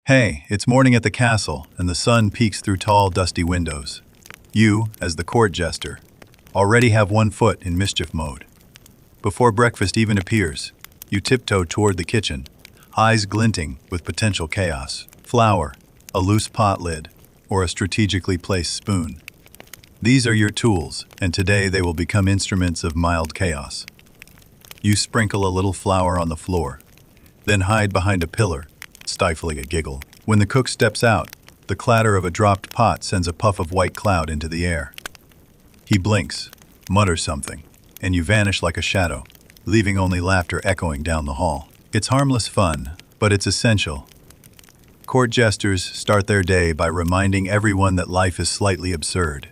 Hey, it's morning at the castle, and the sun peeks through tall, dusty windows. You, as the court jester, already have one foot in mischief mode. Before breakfast even appears, you tiptoe toward the kitchen, eyes glinting with potential chaos. Flour, a loose pot lid, or a strategically placed spoon. These are your tools, and today they will become instruments of mild chaos. You sprinkle a little flour on the floor, then hide behind a pillar, stifling a giggle. When the cook steps out, the clatter of a dropped pot sends a puff of white cloud into the air. He blinks, mutters something, and you vanish like a shadow, leaving only laughter echoing down the hall. It's harmless fun, but it's essential. Court jesters start their day by reminding everyone that life is slightly absurd,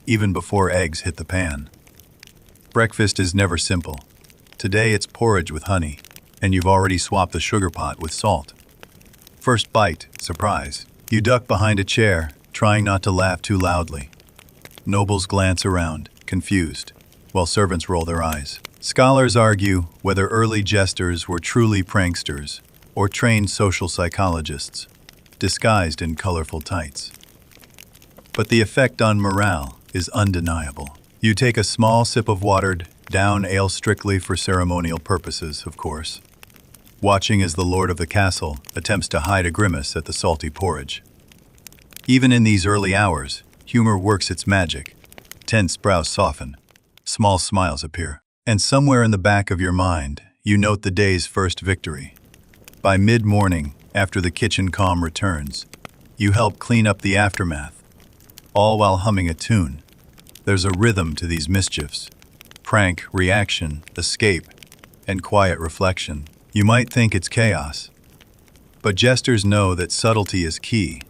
even before eggs hit the pan. Breakfast is never simple. Today it's porridge with honey, and you've already swapped the sugar pot with salt. First bite, surprise. You duck behind a chair, trying not to laugh too loudly. Nobles glance around, confused, while servants roll their eyes. Scholars argue whether early jesters were truly pranksters or trained social psychologists, disguised in colorful tights. But the effect on morale is undeniable. You take a small sip of watered down ale, strictly for ceremonial purposes, of course, watching as the lord of the castle attempts to hide a grimace at the salty porridge. Even in these early hours, humor works its magic. Tense brows soften, small smiles appear, and somewhere in the back of your mind, you note the day's first victory. By mid-morning, after the kitchen calm returns, you help clean up the aftermath, all while humming a tune. There's a rhythm to these mischiefs: prank, reaction, escape, and quiet reflection. You might think it's chaos, but jesters know that subtlety is key.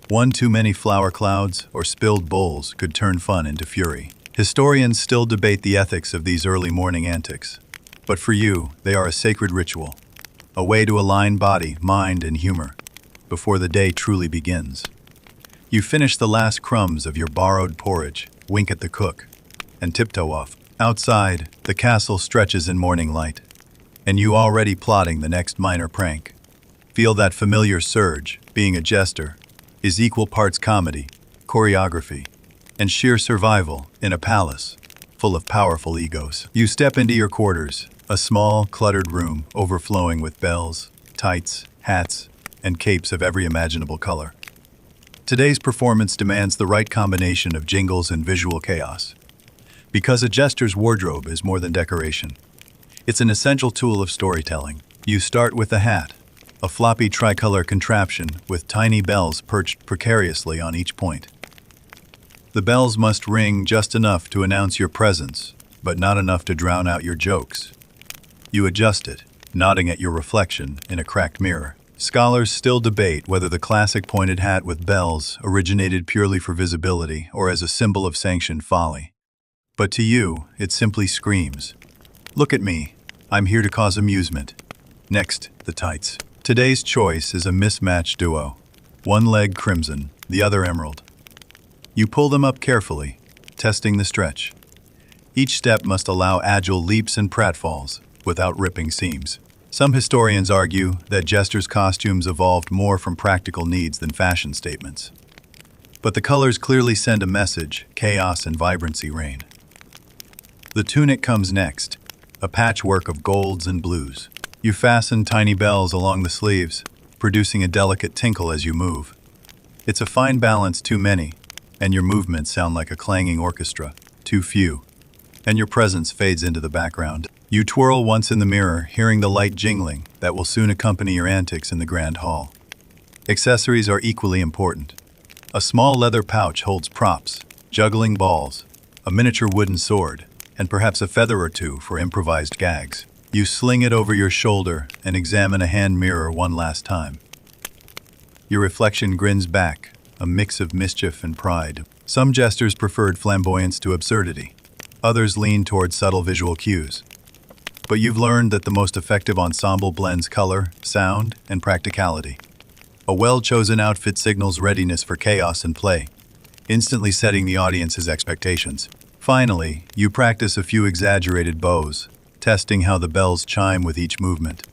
One too many flour clouds or spilled bowls could turn fun into fury. Historians still debate the ethics of these early morning antics, but for you, they are a sacred ritual, a way to align body, mind, and humor before the day truly begins. You finish the last crumbs of your borrowed porridge, wink at the cook, and tiptoe off. Outside, the castle stretches in morning light, and you already plotting the next minor prank. Feel that familiar surge. Being a jester is equal parts comedy, choreography, and sheer survival in a palace full of powerful egos. You step into your quarters, a small, cluttered room overflowing with bells, tights, hats, and capes of every imaginable color. Today's performance demands the right combination of jingles and visual chaos. Because a jester's wardrobe is more than decoration. It's an essential tool of storytelling. You start with the hat, a floppy tricolor contraption with tiny bells perched precariously on each point. The bells must ring just enough to announce your presence, but not enough to drown out your jokes. You adjust it, nodding at your reflection in a cracked mirror. Scholars still debate whether the classic pointed hat with bells originated purely for visibility or as a symbol of sanctioned folly. But to you, it simply screams, "Look at me, I'm here to cause amusement." Next, the tights. Today's choice is a mismatched duo. One leg crimson, the other emerald. You pull them up carefully, testing the stretch. Each step must allow agile leaps and pratfalls without ripping seams. Some historians argue that jesters' costumes evolved more from practical needs than fashion statements. But the colors clearly send a message: chaos and vibrancy reign. The tunic comes next, a patchwork of golds and blues. You fasten tiny bells along the sleeves, producing a delicate tinkle as you move. It's a fine balance. Too many, and your movements sound like a clanging orchestra. Too few, and your presence fades into the background. You twirl once in the mirror, hearing the light jingling that will soon accompany your antics in the grand hall. Accessories are equally important. A small leather pouch holds props, juggling balls, a miniature wooden sword, and perhaps a feather or two for improvised gags. You sling it over your shoulder and examine a hand mirror one last time. Your reflection grins back, a mix of mischief and pride. Some jesters preferred flamboyance to absurdity. Others lean toward subtle visual cues. But you've learned that the most effective ensemble blends color, sound, and practicality. A well-chosen outfit signals readiness for chaos and play, instantly setting the audience's expectations. Finally, you practice a few exaggerated bows, testing how the bells chime with each movement.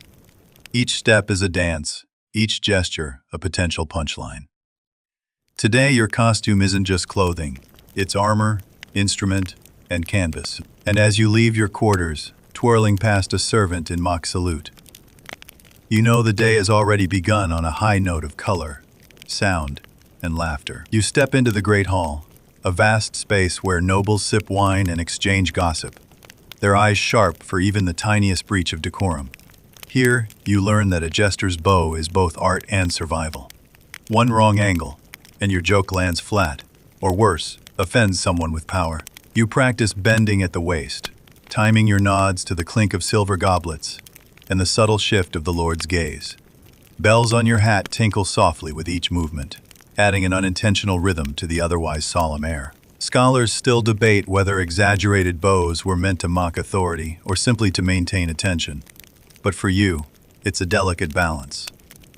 Each step is a dance, each gesture a potential punchline. Today, your costume isn't just clothing, it's armor, instrument, and canvas. And as you leave your quarters, twirling past a servant in mock salute, you know the day has already begun on a high note of color, sound, and laughter. You step into the Great Hall, a vast space where nobles sip wine and exchange gossip, their eyes sharp for even the tiniest breach of decorum. Here, you learn that a jester's bow is both art and survival. One wrong angle, and your joke lands flat, or worse, offends someone with power. You practice bending at the waist, timing your nods to the clink of silver goblets and the subtle shift of the Lord's gaze. Bells on your hat tinkle softly with each movement, adding an unintentional rhythm to the otherwise solemn air. Scholars still debate whether exaggerated bows were meant to mock authority or simply to maintain attention. But for you, it's a delicate balance,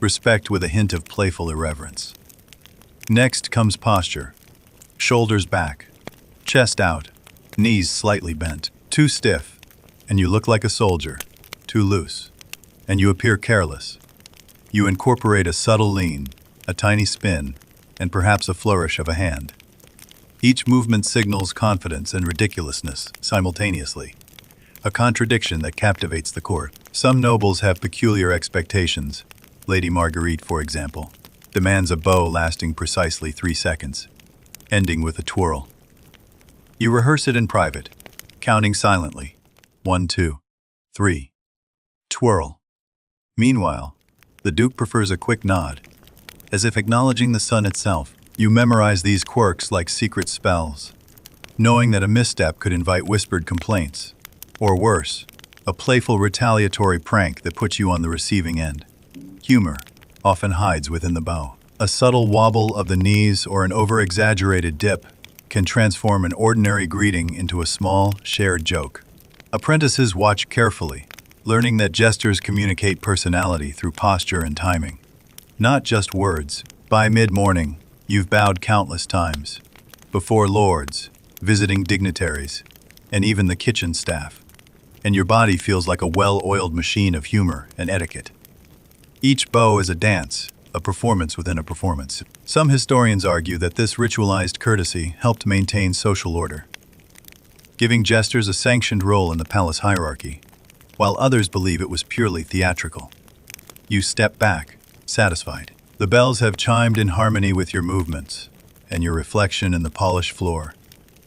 respect with a hint of playful irreverence. Next comes posture. Shoulders back, chest out, knees slightly bent. Too stiff, and you look like a soldier. Too loose, and you appear careless. You incorporate a subtle lean, a tiny spin, and perhaps a flourish of a hand. Each movement signals confidence and ridiculousness simultaneously, a contradiction that captivates the court. Some nobles have peculiar expectations. Lady Marguerite, for example, demands a bow lasting precisely 3 seconds, ending with a twirl. You rehearse it in private, counting silently. 1, 2, 3. Twirl. Meanwhile, the Duke prefers a quick nod, as if acknowledging the sun itself. You memorize these quirks like secret spells, knowing that a misstep could invite whispered complaints, or worse, a playful retaliatory prank that puts you on the receiving end. Humor often hides within the bow. A subtle wobble of the knees or an over-exaggerated dip can transform an ordinary greeting into a small, shared joke. Apprentices watch carefully, learning that jesters communicate personality through posture and timing, not just words. By mid-morning, you've bowed countless times, before lords, visiting dignitaries, and even the kitchen staff, and your body feels like a well-oiled machine of humor and etiquette. Each bow is a dance, a performance within a performance. Some historians argue that this ritualized courtesy helped maintain social order, giving jesters a sanctioned role in the palace hierarchy, while others believe it was purely theatrical. You step back, satisfied. The bells have chimed in harmony with your movements, and your reflection in the polished floor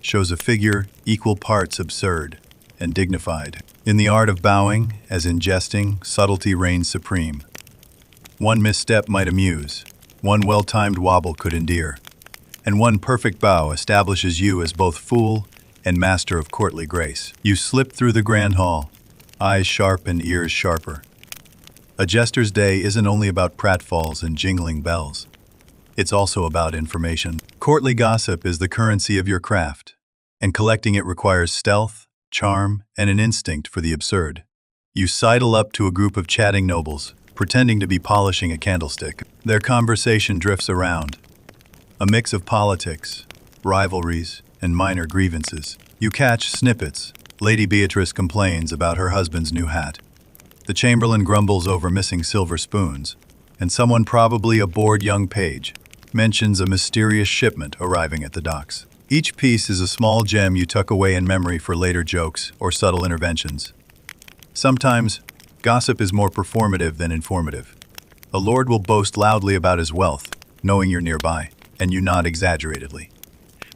shows a figure equal parts absurd and dignified. In the art of bowing, as in jesting, subtlety reigns supreme. One misstep might amuse, one well-timed wobble could endear, and one perfect bow establishes you as both fool and master of courtly grace. You slip through the grand hall, eyes sharp and ears sharper. A jester's day isn't only about pratfalls and jingling bells. It's also about information. Courtly gossip is the currency of your craft, and collecting it requires stealth, charm, and an instinct for the absurd. You sidle up to a group of chatting nobles, pretending to be polishing a candlestick. Their conversation drifts around, a mix of politics, rivalries, and minor grievances. You catch snippets. Lady Beatrice complains about her husband's new hat. The chamberlain grumbles over missing silver spoons, and someone, probably a bored young page, mentions a mysterious shipment arriving at the docks. Each piece is a small gem you tuck away in memory for later jokes or subtle interventions. Sometimes, gossip is more performative than informative. A lord will boast loudly about his wealth, knowing you're nearby, and you nod exaggeratedly,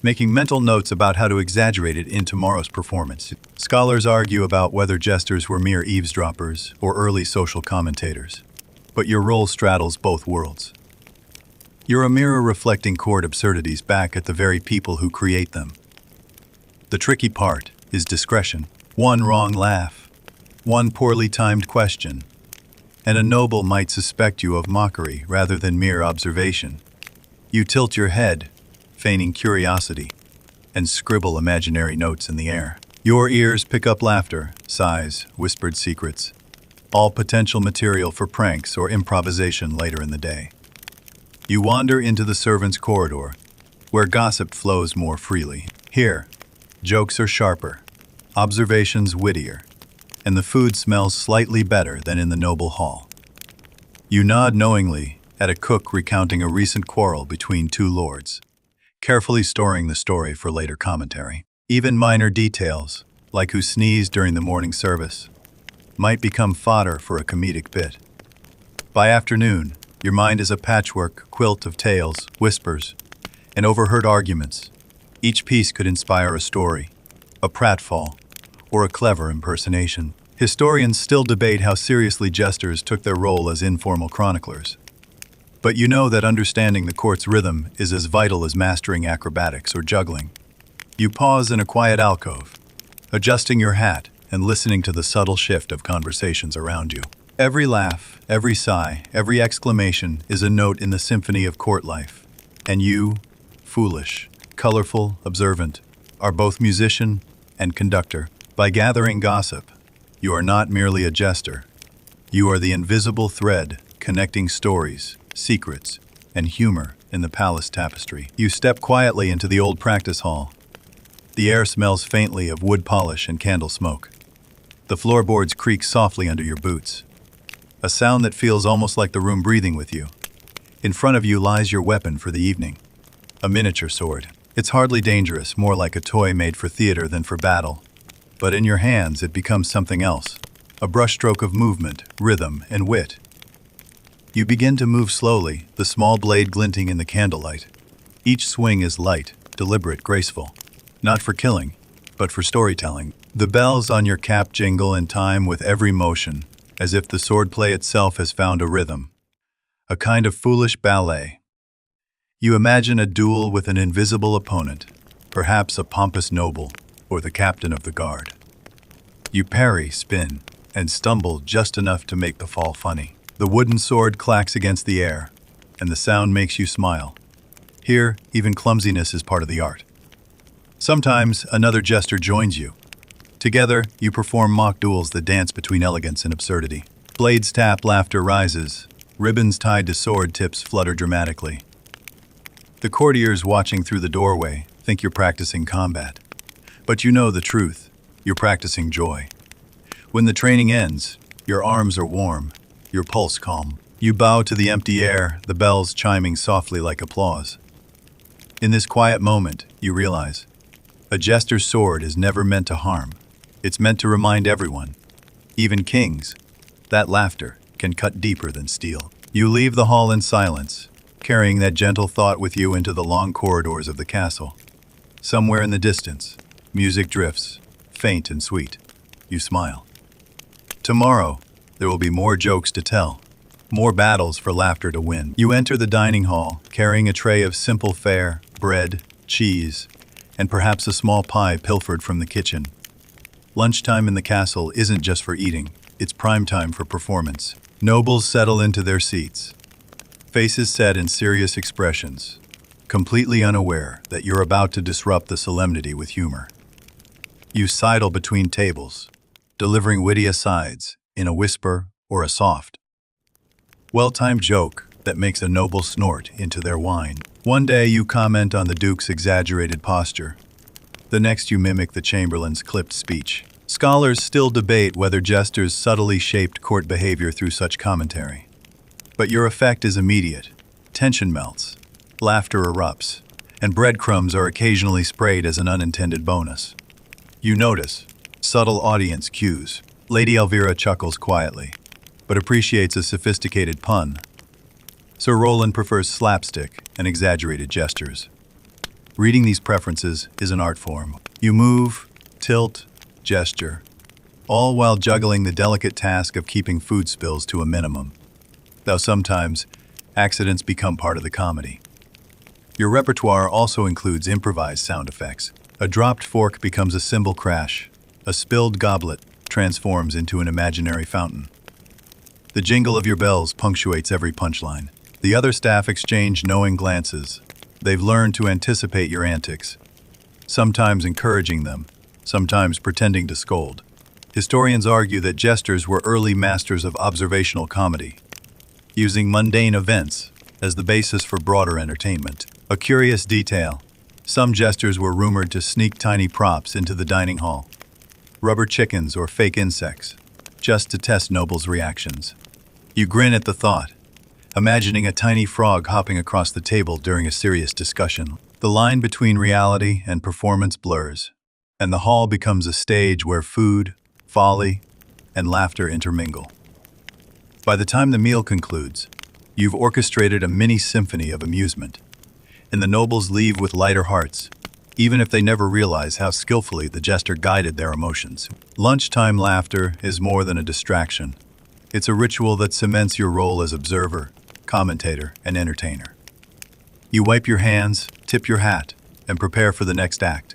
making mental notes about how to exaggerate it in tomorrow's performance. Scholars argue about whether jesters were mere eavesdroppers or early social commentators, but your role straddles both worlds. You're a mirror reflecting court absurdities back at the very people who create them. The tricky part is discretion. One wrong laugh, one poorly timed question, and a noble might suspect you of mockery rather than mere observation. You tilt your head, feigning curiosity, and scribble imaginary notes in the air. Your ears pick up laughter, sighs, whispered secrets, all potential material for pranks or improvisation later in the day. You wander into the servants' corridor, where gossip flows more freely. Here, jokes are sharper, observations wittier, and the food smells slightly better than in the noble hall. You nod knowingly at a cook recounting a recent quarrel between two lords, carefully storing the story for later commentary. Even minor details, like who sneezed during the morning service, might become fodder for a comedic bit. By afternoon, your mind is a patchwork quilt of tales, whispers, and overheard arguments. Each piece could inspire a story, a pratfall, or a clever impersonation. Historians still debate how seriously jesters took their role as informal chroniclers. But you know that understanding the court's rhythm is as vital as mastering acrobatics or juggling. You pause in a quiet alcove, adjusting your hat and listening to the subtle shift of conversations around you. Every laugh, every sigh, every exclamation is a note in the symphony of court life. And you, foolish, colorful, observant, are both musician and conductor. By gathering gossip, you are not merely a jester. You are the invisible thread connecting stories, secrets, and humor in the palace tapestry. You step quietly into the old practice hall. The air smells faintly of wood polish and candle smoke. The floorboards creak softly under your boots, a sound that feels almost like the room breathing with you. In front of you lies your weapon for the evening, a miniature sword. It's hardly dangerous, more like a toy made for theater than for battle. But in your hands it becomes something else, a brushstroke of movement, rhythm, and wit. You begin to move slowly, the small blade glinting in the candlelight. Each swing is light, deliberate, graceful. Not for killing, but for storytelling. The bells on your cap jingle in time with every motion, as if the swordplay itself has found a rhythm. A kind of foolish ballet. You imagine a duel with an invisible opponent, perhaps a pompous noble or the captain of the guard. You parry, spin, and stumble just enough to make the fall funny. The wooden sword clacks against the air, and the sound makes you smile. Here, even clumsiness is part of the art. Sometimes another jester joins you. Together, you perform mock duels that dance between elegance and absurdity. Blades tap, laughter rises. Ribbons tied to sword tips flutter dramatically. The courtiers watching through the doorway think you're practicing combat. But you know the truth. You're practicing joy. When the training ends, your arms are warm, your pulse calm. You bow to the empty air, the bells chiming softly like applause. In this quiet moment, you realize, a jester's sword is never meant to harm. It's meant to remind everyone, even kings, that laughter can cut deeper than steel. You leave the hall in silence, carrying that gentle thought with you into the long corridors of the castle. Somewhere in the distance, music drifts, faint and sweet. You smile. Tomorrow, there will be more jokes to tell, more battles for laughter to win. You enter the dining hall, carrying a tray of simple fare, bread, cheese, and perhaps a small pie pilfered from the kitchen. Lunchtime in the castle isn't just for eating, it's prime time for performance. Nobles settle into their seats, faces set in serious expressions, completely unaware that you're about to disrupt the solemnity with humor. You sidle between tables, delivering witty asides in a whisper or a soft, well-timed joke that makes a noble snort into their wine. One day you comment on the Duke's exaggerated posture. The next you mimic the Chamberlain's clipped speech. Scholars still debate whether jesters subtly shaped court behavior through such commentary. But your effect is immediate. Tension melts, laughter erupts, and breadcrumbs are occasionally sprayed as an unintended bonus. You notice subtle audience cues. Lady Elvira chuckles quietly, but appreciates a sophisticated pun. Sir Roland prefers slapstick and exaggerated gestures. Reading these preferences is an art form. You move, tilt, gesture, all while juggling the delicate task of keeping food spills to a minimum. Though sometimes, accidents become part of the comedy. Your repertoire also includes improvised sound effects. A dropped fork becomes a cymbal crash. A spilled goblet transforms into an imaginary fountain. The jingle of your bells punctuates every punchline. The other staff exchange knowing glances. They've learned to anticipate your antics, sometimes encouraging them, sometimes pretending to scold. Historians argue that jesters were early masters of observational comedy, using mundane events as the basis for broader entertainment. A curious detail: some jesters were rumored to sneak tiny props into the dining hall, rubber chickens or fake insects, just to test nobles' reactions. You grin at the thought, imagining a tiny frog hopping across the table during a serious discussion. The line between reality and performance blurs, and the hall becomes a stage where food, folly, and laughter intermingle. By the time the meal concludes, you've orchestrated a mini symphony of amusement, and the nobles leave with lighter hearts, even if they never realize how skillfully the jester guided their emotions. Lunchtime laughter is more than a distraction. It's a ritual that cements your role as observer, commentator, and entertainer. You wipe your hands, tip your hat, and prepare for the next act.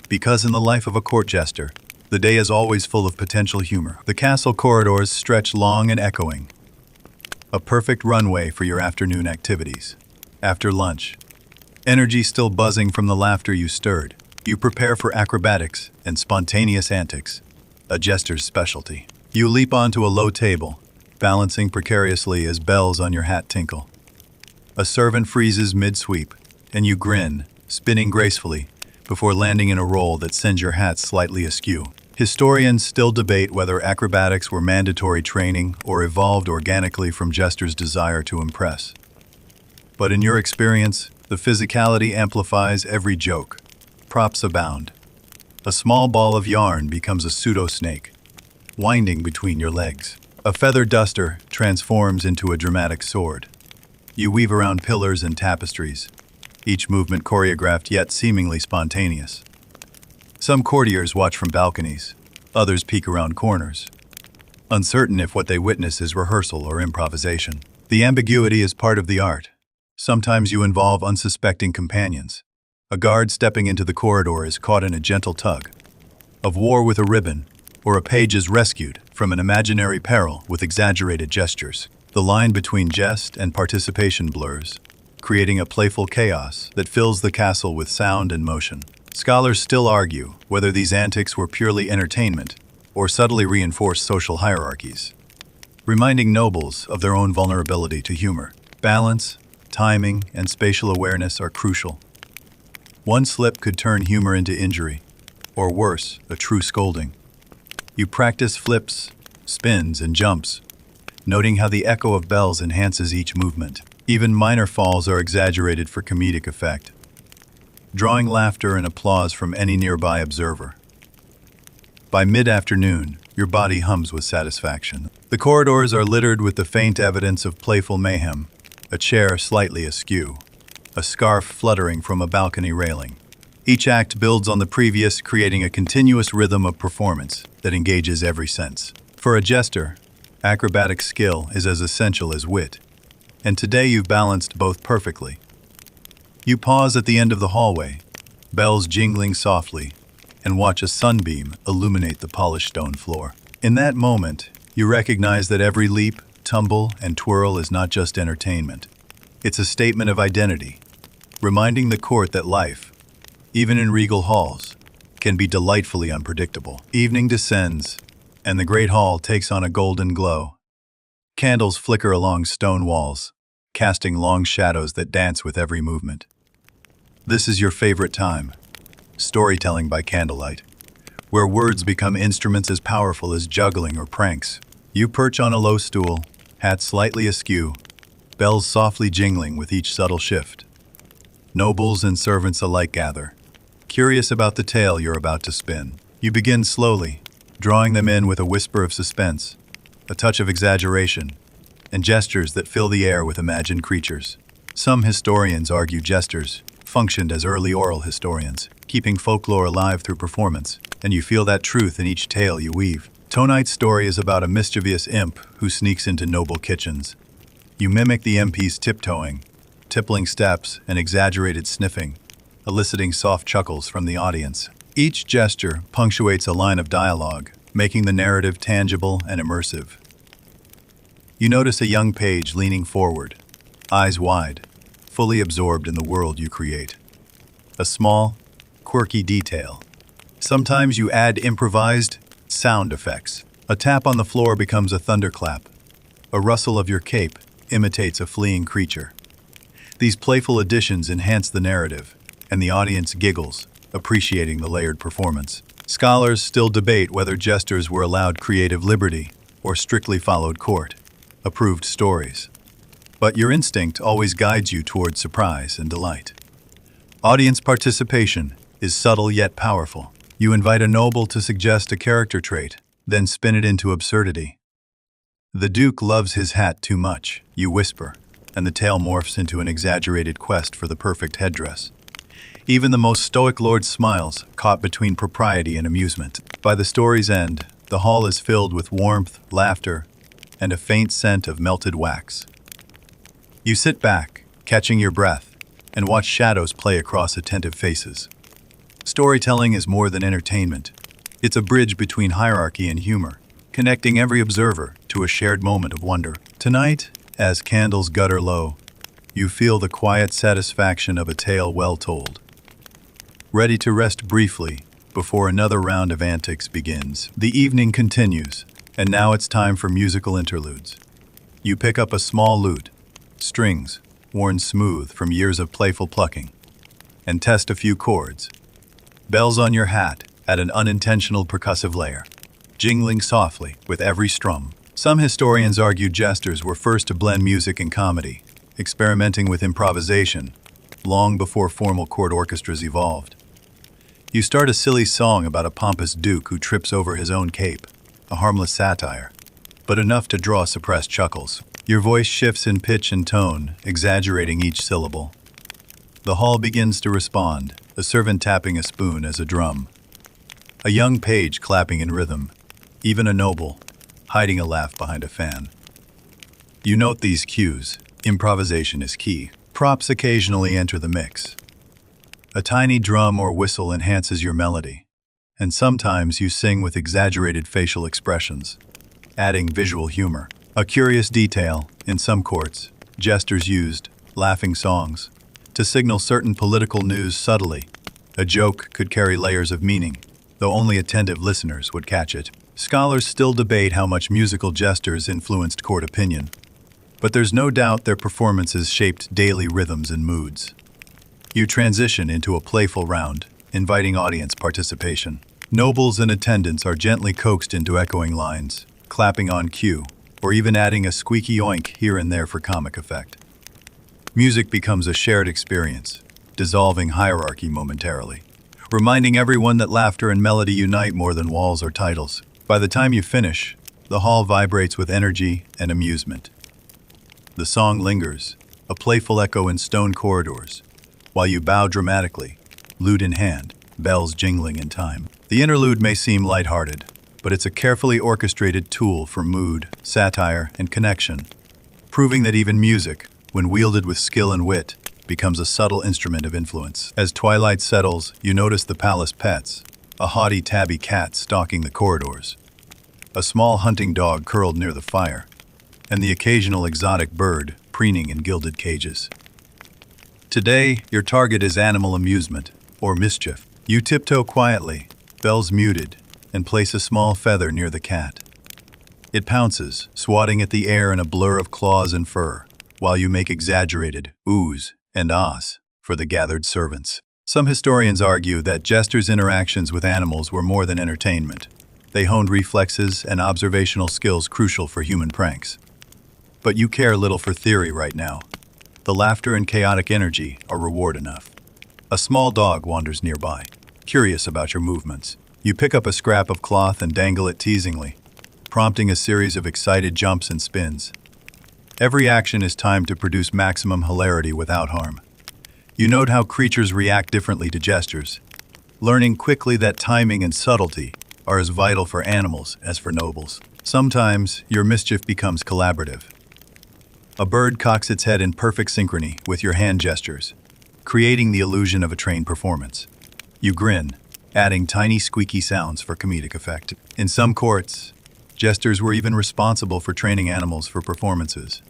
Because in the life of a court jester, the day is always full of potential humor. The castle corridors stretch long and echoing, a perfect runway for your afternoon activities. After lunch, energy still buzzing from the laughter you stirred, you prepare for acrobatics and spontaneous antics, a jester's specialty. You leap onto a low table, balancing precariously as bells on your hat tinkle. A servant freezes mid-sweep, and you grin, spinning gracefully, before landing in a roll that sends your hat slightly askew. Historians still debate whether acrobatics were mandatory training or evolved organically from jesters' desire to impress. But in your experience, the physicality amplifies every joke. Props abound. A small ball of yarn becomes a pseudo-snake, winding between your legs. A feather duster transforms into a dramatic sword. You weave around pillars and tapestries, each movement choreographed yet seemingly spontaneous. Some courtiers watch from balconies, others peek around corners, uncertain if what they witness is rehearsal or improvisation. The ambiguity is part of the art. Sometimes you involve unsuspecting companions. A guard stepping into the corridor is caught in a gentle tug of war with a ribbon, or a page is rescued from an imaginary peril with exaggerated gestures. The line between jest and participation blurs, creating a playful chaos that fills the castle with sound and motion. Scholars still argue whether these antics were purely entertainment or subtly reinforced social hierarchies, reminding nobles of their own vulnerability to humor. Balance, timing, and spatial awareness are crucial. One slip could turn humor into injury, or worse, a true scolding. You practice flips, spins, and jumps, noting how the echo of bells enhances each movement. Even minor falls are exaggerated for comedic effect, drawing laughter and applause from any nearby observer. By mid-afternoon, your body hums with satisfaction. The corridors are littered with the faint evidence of playful mayhem, a chair slightly askew, a scarf fluttering from a balcony railing. Each act builds on the previous, creating a continuous rhythm of performance that engages every sense. For a jester, acrobatic skill is as essential as wit, and today you've balanced both perfectly. You pause at the end of the hallway, bells jingling softly, and watch a sunbeam illuminate the polished stone floor. In that moment, you recognize that every leap, tumble, and twirl is not just entertainment. It's a statement of identity, reminding the court that life, even in regal halls, can be delightfully unpredictable. Evening descends, and the great hall takes on a golden glow. Candles flicker along stone walls, casting long shadows that dance with every movement. This is your favorite time, storytelling by candlelight, where words become instruments as powerful as juggling or pranks. You perch on a low stool, hat slightly askew, bells softly jingling with each subtle shift. Nobles and servants alike gather, curious about the tale you're about to spin. You begin slowly, drawing them in with a whisper of suspense, a touch of exaggeration, and gestures that fill the air with imagined creatures. Some historians argue jesters functioned as early oral historians, keeping folklore alive through performance, and you feel that truth in each tale you weave. Tonight's story is about a mischievous imp who sneaks into noble kitchens. You mimic the MP's tiptoeing, tippling steps, and exaggerated sniffing, eliciting soft chuckles from the audience. Each gesture punctuates a line of dialogue, making the narrative tangible and immersive. You notice a young page leaning forward, eyes wide, fully absorbed in the world you create. A small, quirky detail. Sometimes you add improvised sound effects. A tap on the floor becomes a thunderclap. A rustle of your cape imitates a fleeing creature. These playful additions enhance the narrative, and the audience giggles, appreciating the layered performance. Scholars still debate whether jesters were allowed creative liberty or strictly followed court-approved stories. but your instinct always guides you towards surprise and delight. Audience participation is subtle yet powerful. You invite a noble to suggest a character trait, then spin it into absurdity. The Duke loves his hat too much, you whisper, and the tale morphs into an exaggerated quest for the perfect headdress. Even the most stoic lord smiles, caught between propriety and amusement. By the story's end, the hall is filled with warmth, laughter, and a faint scent of melted wax. You sit back, catching your breath, and watch shadows play across attentive faces. Storytelling is more than entertainment. It's a bridge between hierarchy and humor, connecting every observer to a shared moment of wonder. Tonight, as candles gutter low, you feel the quiet satisfaction of a tale well told. Ready to rest briefly before another round of antics begins. The evening continues, and now it's time for musical interludes. You pick up a small lute, strings worn smooth from years of playful plucking, and test a few chords. Bells on your hat add an unintentional percussive layer, jingling softly with every strum. Some historians argue jesters were first to blend music and comedy, experimenting with improvisation long before formal court orchestras evolved. You start a silly song about a pompous duke who trips over his own cape, a harmless satire, but enough to draw suppressed chuckles. Your voice shifts in pitch and tone, exaggerating each syllable. The hall begins to respond, a servant tapping a spoon as a drum, a young page clapping in rhythm, even a noble hiding a laugh behind a fan. You note these cues. Improvisation is key. Props occasionally enter the mix. A tiny drum or whistle enhances your melody, and sometimes you sing with exaggerated facial expressions, adding visual humor. A curious detail, in some courts, jesters used laughing songs to signal certain political news subtly. A joke could carry layers of meaning, though only attentive listeners would catch it. Scholars still debate how much musical jesters influenced court opinion, but there's no doubt their performances shaped daily rhythms and moods. You transition into a playful round, inviting audience participation. Nobles and attendants are gently coaxed into echoing lines, clapping on cue, or even adding a squeaky oink here and there for comic effect. Music becomes a shared experience, dissolving hierarchy momentarily, reminding everyone that laughter and melody unite more than walls or titles. By the time you finish, the hall vibrates with energy and amusement. The song lingers, a playful echo in stone corridors, while you bow dramatically, lute in hand, bells jingling in time. The interlude may seem lighthearted, but it's a carefully orchestrated tool for mood, satire, and connection, proving that even music, when wielded with skill and wit, becomes a subtle instrument of influence. As twilight settles, you notice the palace pets, a haughty tabby cat stalking the corridors, a small hunting dog curled near the fire, and the occasional exotic bird preening in gilded cages. Today, your target is animal amusement, or mischief. You tiptoe quietly, bells muted, and place a small feather near the cat. It pounces, swatting at the air in a blur of claws and fur, while you make exaggerated oohs and ahs for the gathered servants. Some historians argue that jesters' interactions with animals were more than entertainment. They honed reflexes and observational skills crucial for human pranks. But you care little for theory right now. The laughter and chaotic energy are reward enough. A small dog wanders nearby, curious about your movements. You pick up a scrap of cloth and dangle it teasingly, prompting a series of excited jumps and spins. Every action is timed to produce maximum hilarity without harm. You note how creatures react differently to gestures, learning quickly that timing and subtlety are as vital for animals as for nobles. Sometimes, your mischief becomes collaborative. A bird cocks its head in perfect synchrony with your hand gestures, creating the illusion of a trained performance. You grin, adding tiny squeaky sounds for comedic effect. In some courts, jesters were even responsible for training animals for performances.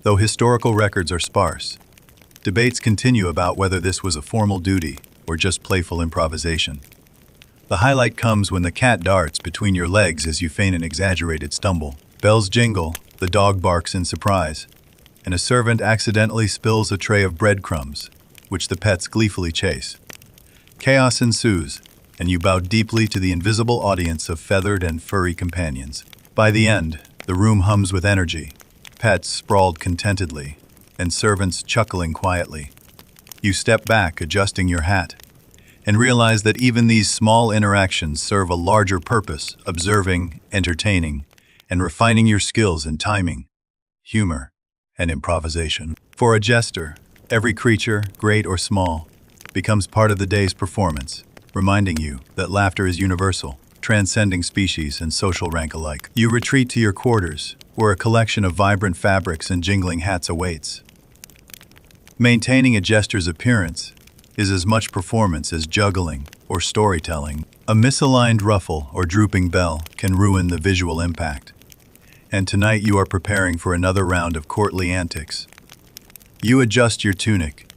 Though historical records are sparse, debates continue about whether this was a formal duty or just playful improvisation. The highlight comes when the cat darts between your legs as you feign an exaggerated stumble. Bells jingle, the dog barks in surprise, and a servant accidentally spills a tray of breadcrumbs, which the pets gleefully chase. Chaos ensues, and you bow deeply to the invisible audience of feathered and furry companions. By the end, the room hums with energy, pets sprawled contentedly, and servants chuckling quietly. You step back, adjusting your hat, and realize that even these small interactions serve a larger purpose: observing, entertaining, and refining your skills in timing, humor, and improvisation. For a jester, every creature, great or small, becomes part of the day's performance, reminding you that laughter is universal, transcending species and social rank alike. You retreat to your quarters, where a collection of vibrant fabrics and jingling hats awaits. Maintaining a jester's appearance is as much performance as juggling or storytelling. A misaligned ruffle or drooping bell can ruin the visual impact. And tonight you are preparing for another round of courtly antics. You adjust your tunic,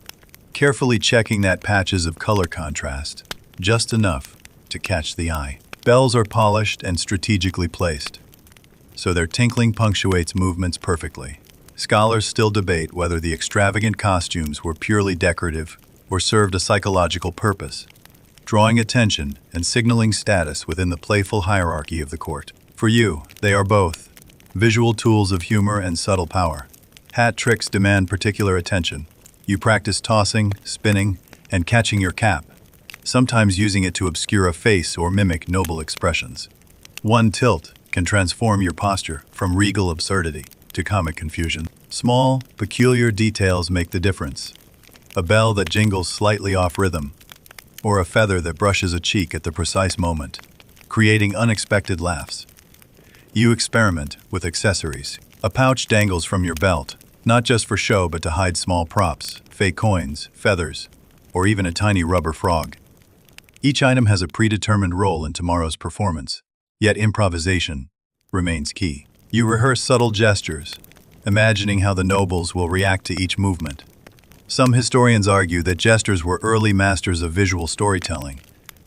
carefully checking that patches of color contrast, just enough to catch the eye. Bells are polished and strategically placed, so their tinkling punctuates movements perfectly. Scholars still debate whether the extravagant costumes were purely decorative or served a psychological purpose, drawing attention and signaling status within the playful hierarchy of the court. For you, they are both visual tools of humor and subtle power. Hat tricks demand particular attention. You practice tossing, spinning, and catching your cap, sometimes using it to obscure a face or mimic noble expressions. One tilt can transform your posture from regal absurdity to comic confusion. Small, peculiar details make the difference. A bell that jingles slightly off rhythm, or a feather that brushes a cheek at the precise moment, creating unexpected laughs. You experiment with accessories. A pouch dangles from your belt, not just for show but to hide small props, fake coins, feathers, or even a tiny rubber frog. Each item has a predetermined role in tomorrow's performance, yet improvisation remains key. You rehearse subtle gestures, imagining how the nobles will react to each movement. Some historians argue that jesters were early masters of visual storytelling,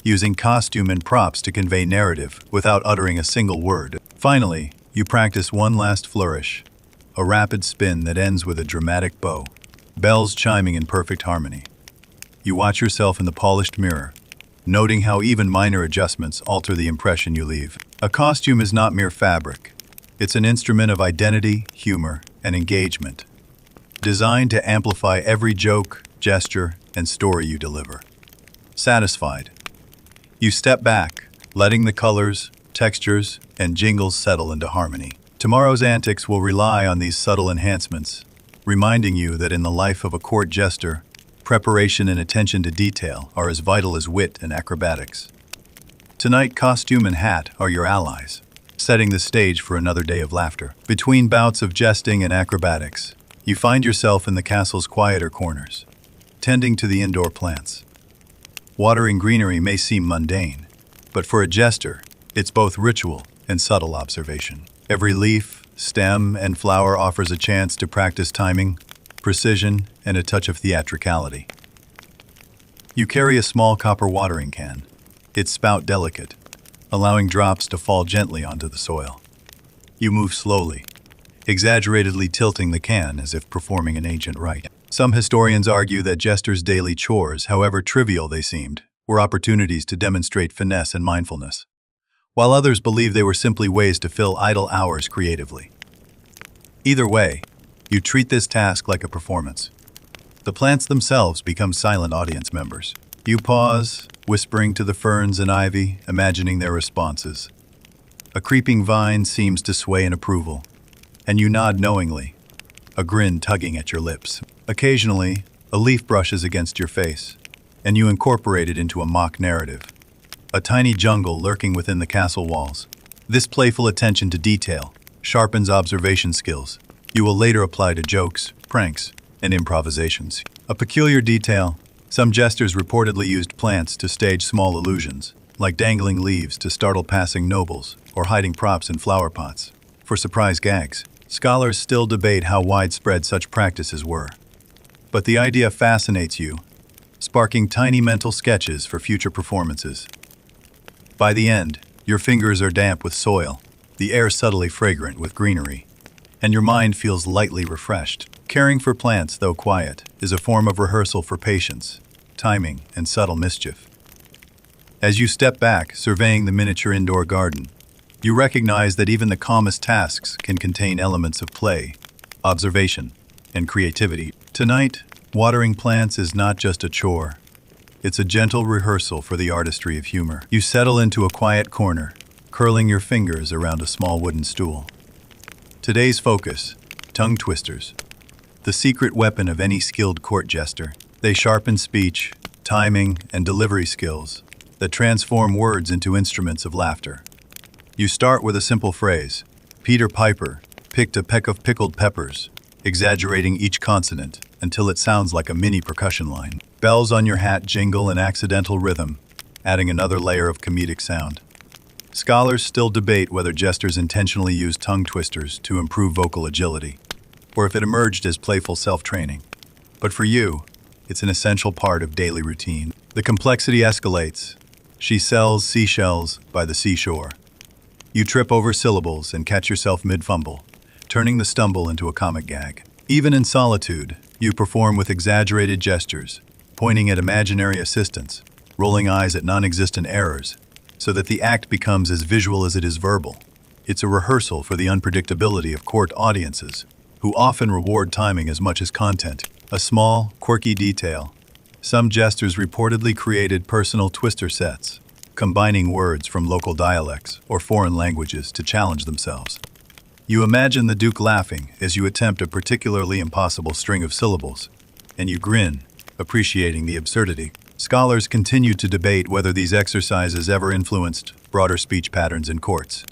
using costume and props to convey narrative without uttering a single word. Finally, you practice one last flourish, a rapid spin that ends with a dramatic bow, bells chiming in perfect harmony. You watch yourself in the polished mirror, noting how even minor adjustments alter the impression you leave. A costume is not mere fabric. It's an instrument of identity, humor, and engagement, designed to amplify every joke, gesture, and story you deliver. Satisfied, you step back, letting the colors, textures, and jingles settle into harmony. Tomorrow's antics will rely on these subtle enhancements, reminding you that in the life of a court jester, preparation and attention to detail are as vital as wit and acrobatics. Tonight, costume and hat are your allies, setting the stage for another day of laughter. Between bouts of jesting and acrobatics, you find yourself in the castle's quieter corners, tending to the indoor plants. Watering greenery may seem mundane, but for a jester, it's both ritual and subtle observation. Every leaf, stem, and flower offers a chance to practice timing, precision, and a touch of theatricality. You carry a small copper watering can, its spout delicate, allowing drops to fall gently onto the soil. You move slowly, exaggeratedly tilting the can as if performing an ancient rite. Some historians argue that jesters' daily chores, however trivial they seemed, were opportunities to demonstrate finesse and mindfulness, while others believe they were simply ways to fill idle hours creatively. Either way, you treat this task like a performance. The plants themselves become silent audience members. You pause, whispering to the ferns and ivy, imagining their responses. A creeping vine seems to sway in approval, and you nod knowingly, a grin tugging at your lips. Occasionally, a leaf brushes against your face, and you incorporate it into a mock narrative. A tiny jungle lurking within the castle walls. This playful attention to detail sharpens observation skills you will later apply to jokes, pranks, and improvisations. A peculiar detail: some jesters reportedly used plants to stage small illusions, like dangling leaves to startle passing nobles or hiding props in flower pots for surprise gags. Scholars still debate how widespread such practices were, but the idea fascinates you, sparking tiny mental sketches for future performances. By the end, your fingers are damp with soil, the air subtly fragrant with greenery, and your mind feels lightly refreshed. Caring for plants, though quiet, is a form of rehearsal for patience, timing, and subtle mischief. As you step back, surveying the miniature indoor garden, you recognize that even the calmest tasks can contain elements of play, observation, and creativity. Tonight, watering plants is not just a chore. It's a gentle rehearsal for the artistry of humor. You settle into a quiet corner, curling your fingers around a small wooden stool. Today's focus, tongue twisters. The secret weapon of any skilled court jester. They sharpen speech, timing, and delivery skills that transform words into instruments of laughter. You start with a simple phrase. Peter Piper picked a peck of pickled peppers, exaggerating each consonant until it sounds like a mini percussion line. Bells on your hat jingle in accidental rhythm, adding another layer of comedic sound. Scholars still debate whether jesters intentionally use tongue twisters to improve vocal agility, or if it emerged as playful self-training. But for you, it's an essential part of daily routine. The complexity escalates. She sells seashells by the seashore. You trip over syllables and catch yourself mid-fumble, turning the stumble into a comic gag. Even in solitude, you perform with exaggerated gestures, pointing at imaginary assistants, rolling eyes at non-existent errors, so that the act becomes as visual as it is verbal. It's a rehearsal for the unpredictability of court audiences, who often reward timing as much as content. A small, quirky detail. Some jesters reportedly created personal twister sets, combining words from local dialects or foreign languages to challenge themselves. You imagine the Duke laughing as you attempt a particularly impossible string of syllables, and you grin, appreciating the absurdity. Scholars continue to debate whether these exercises ever influenced broader speech patterns in courts.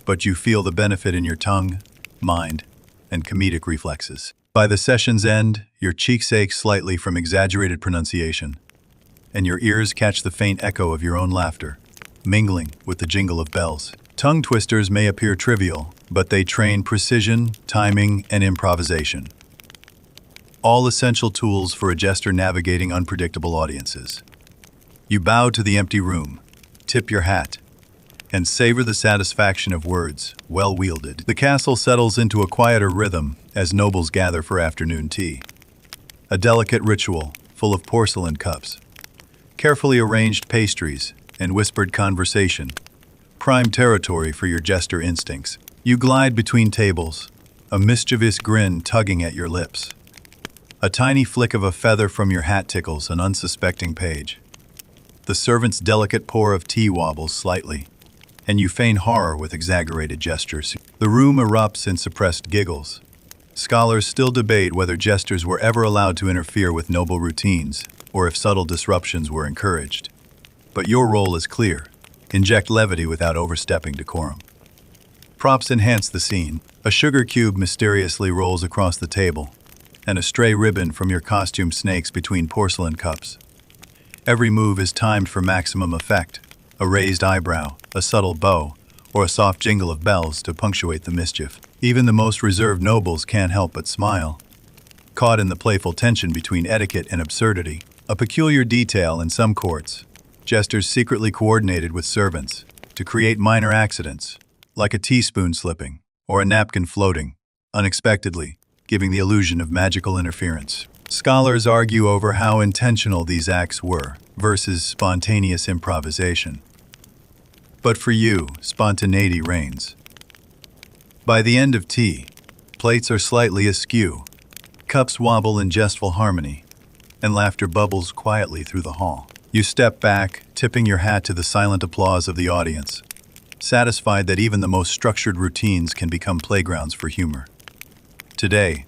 But you feel the benefit in your tongue, mind, and comedic reflexes. By the session's end, your cheeks ache slightly from exaggerated pronunciation, and your ears catch the faint echo of your own laughter, mingling with the jingle of bells. Tongue twisters may appear trivial, but they train precision, timing, and improvisation. All essential tools for a jester navigating unpredictable audiences. You bow to the empty room, tip your hat, and savor the satisfaction of words well wielded. The castle settles into a quieter rhythm as nobles gather for afternoon tea. A delicate ritual full of porcelain cups, carefully arranged pastries, and whispered conversation. Prime territory for your jester instincts. You glide between tables, a mischievous grin tugging at your lips. A tiny flick of a feather from your hat tickles an unsuspecting page. The servant's delicate pour of tea wobbles slightly, and you feign horror with exaggerated gestures. The room erupts in suppressed giggles. Scholars still debate whether jesters were ever allowed to interfere with noble routines, or if subtle disruptions were encouraged. But your role is clear. Inject levity without overstepping decorum. Props enhance the scene. A sugar cube mysteriously rolls across the table, and a stray ribbon from your costume snakes between porcelain cups. Every move is timed for maximum effect. A raised eyebrow, a subtle bow, or a soft jingle of bells to punctuate the mischief. Even the most reserved nobles can't help but smile, caught in the playful tension between etiquette and absurdity. A peculiar detail in some courts, jesters secretly coordinated with servants to create minor accidents, like a teaspoon slipping or a napkin floating, unexpectedly, giving the illusion of magical interference. Scholars argue over how intentional these acts were versus spontaneous improvisation. But for you, spontaneity reigns. By the end of tea, plates are slightly askew, cups wobble in jestful harmony, and laughter bubbles quietly through the hall. You step back, tipping your hat to the silent applause of the audience, satisfied that even the most structured routines can become playgrounds for humor. Today,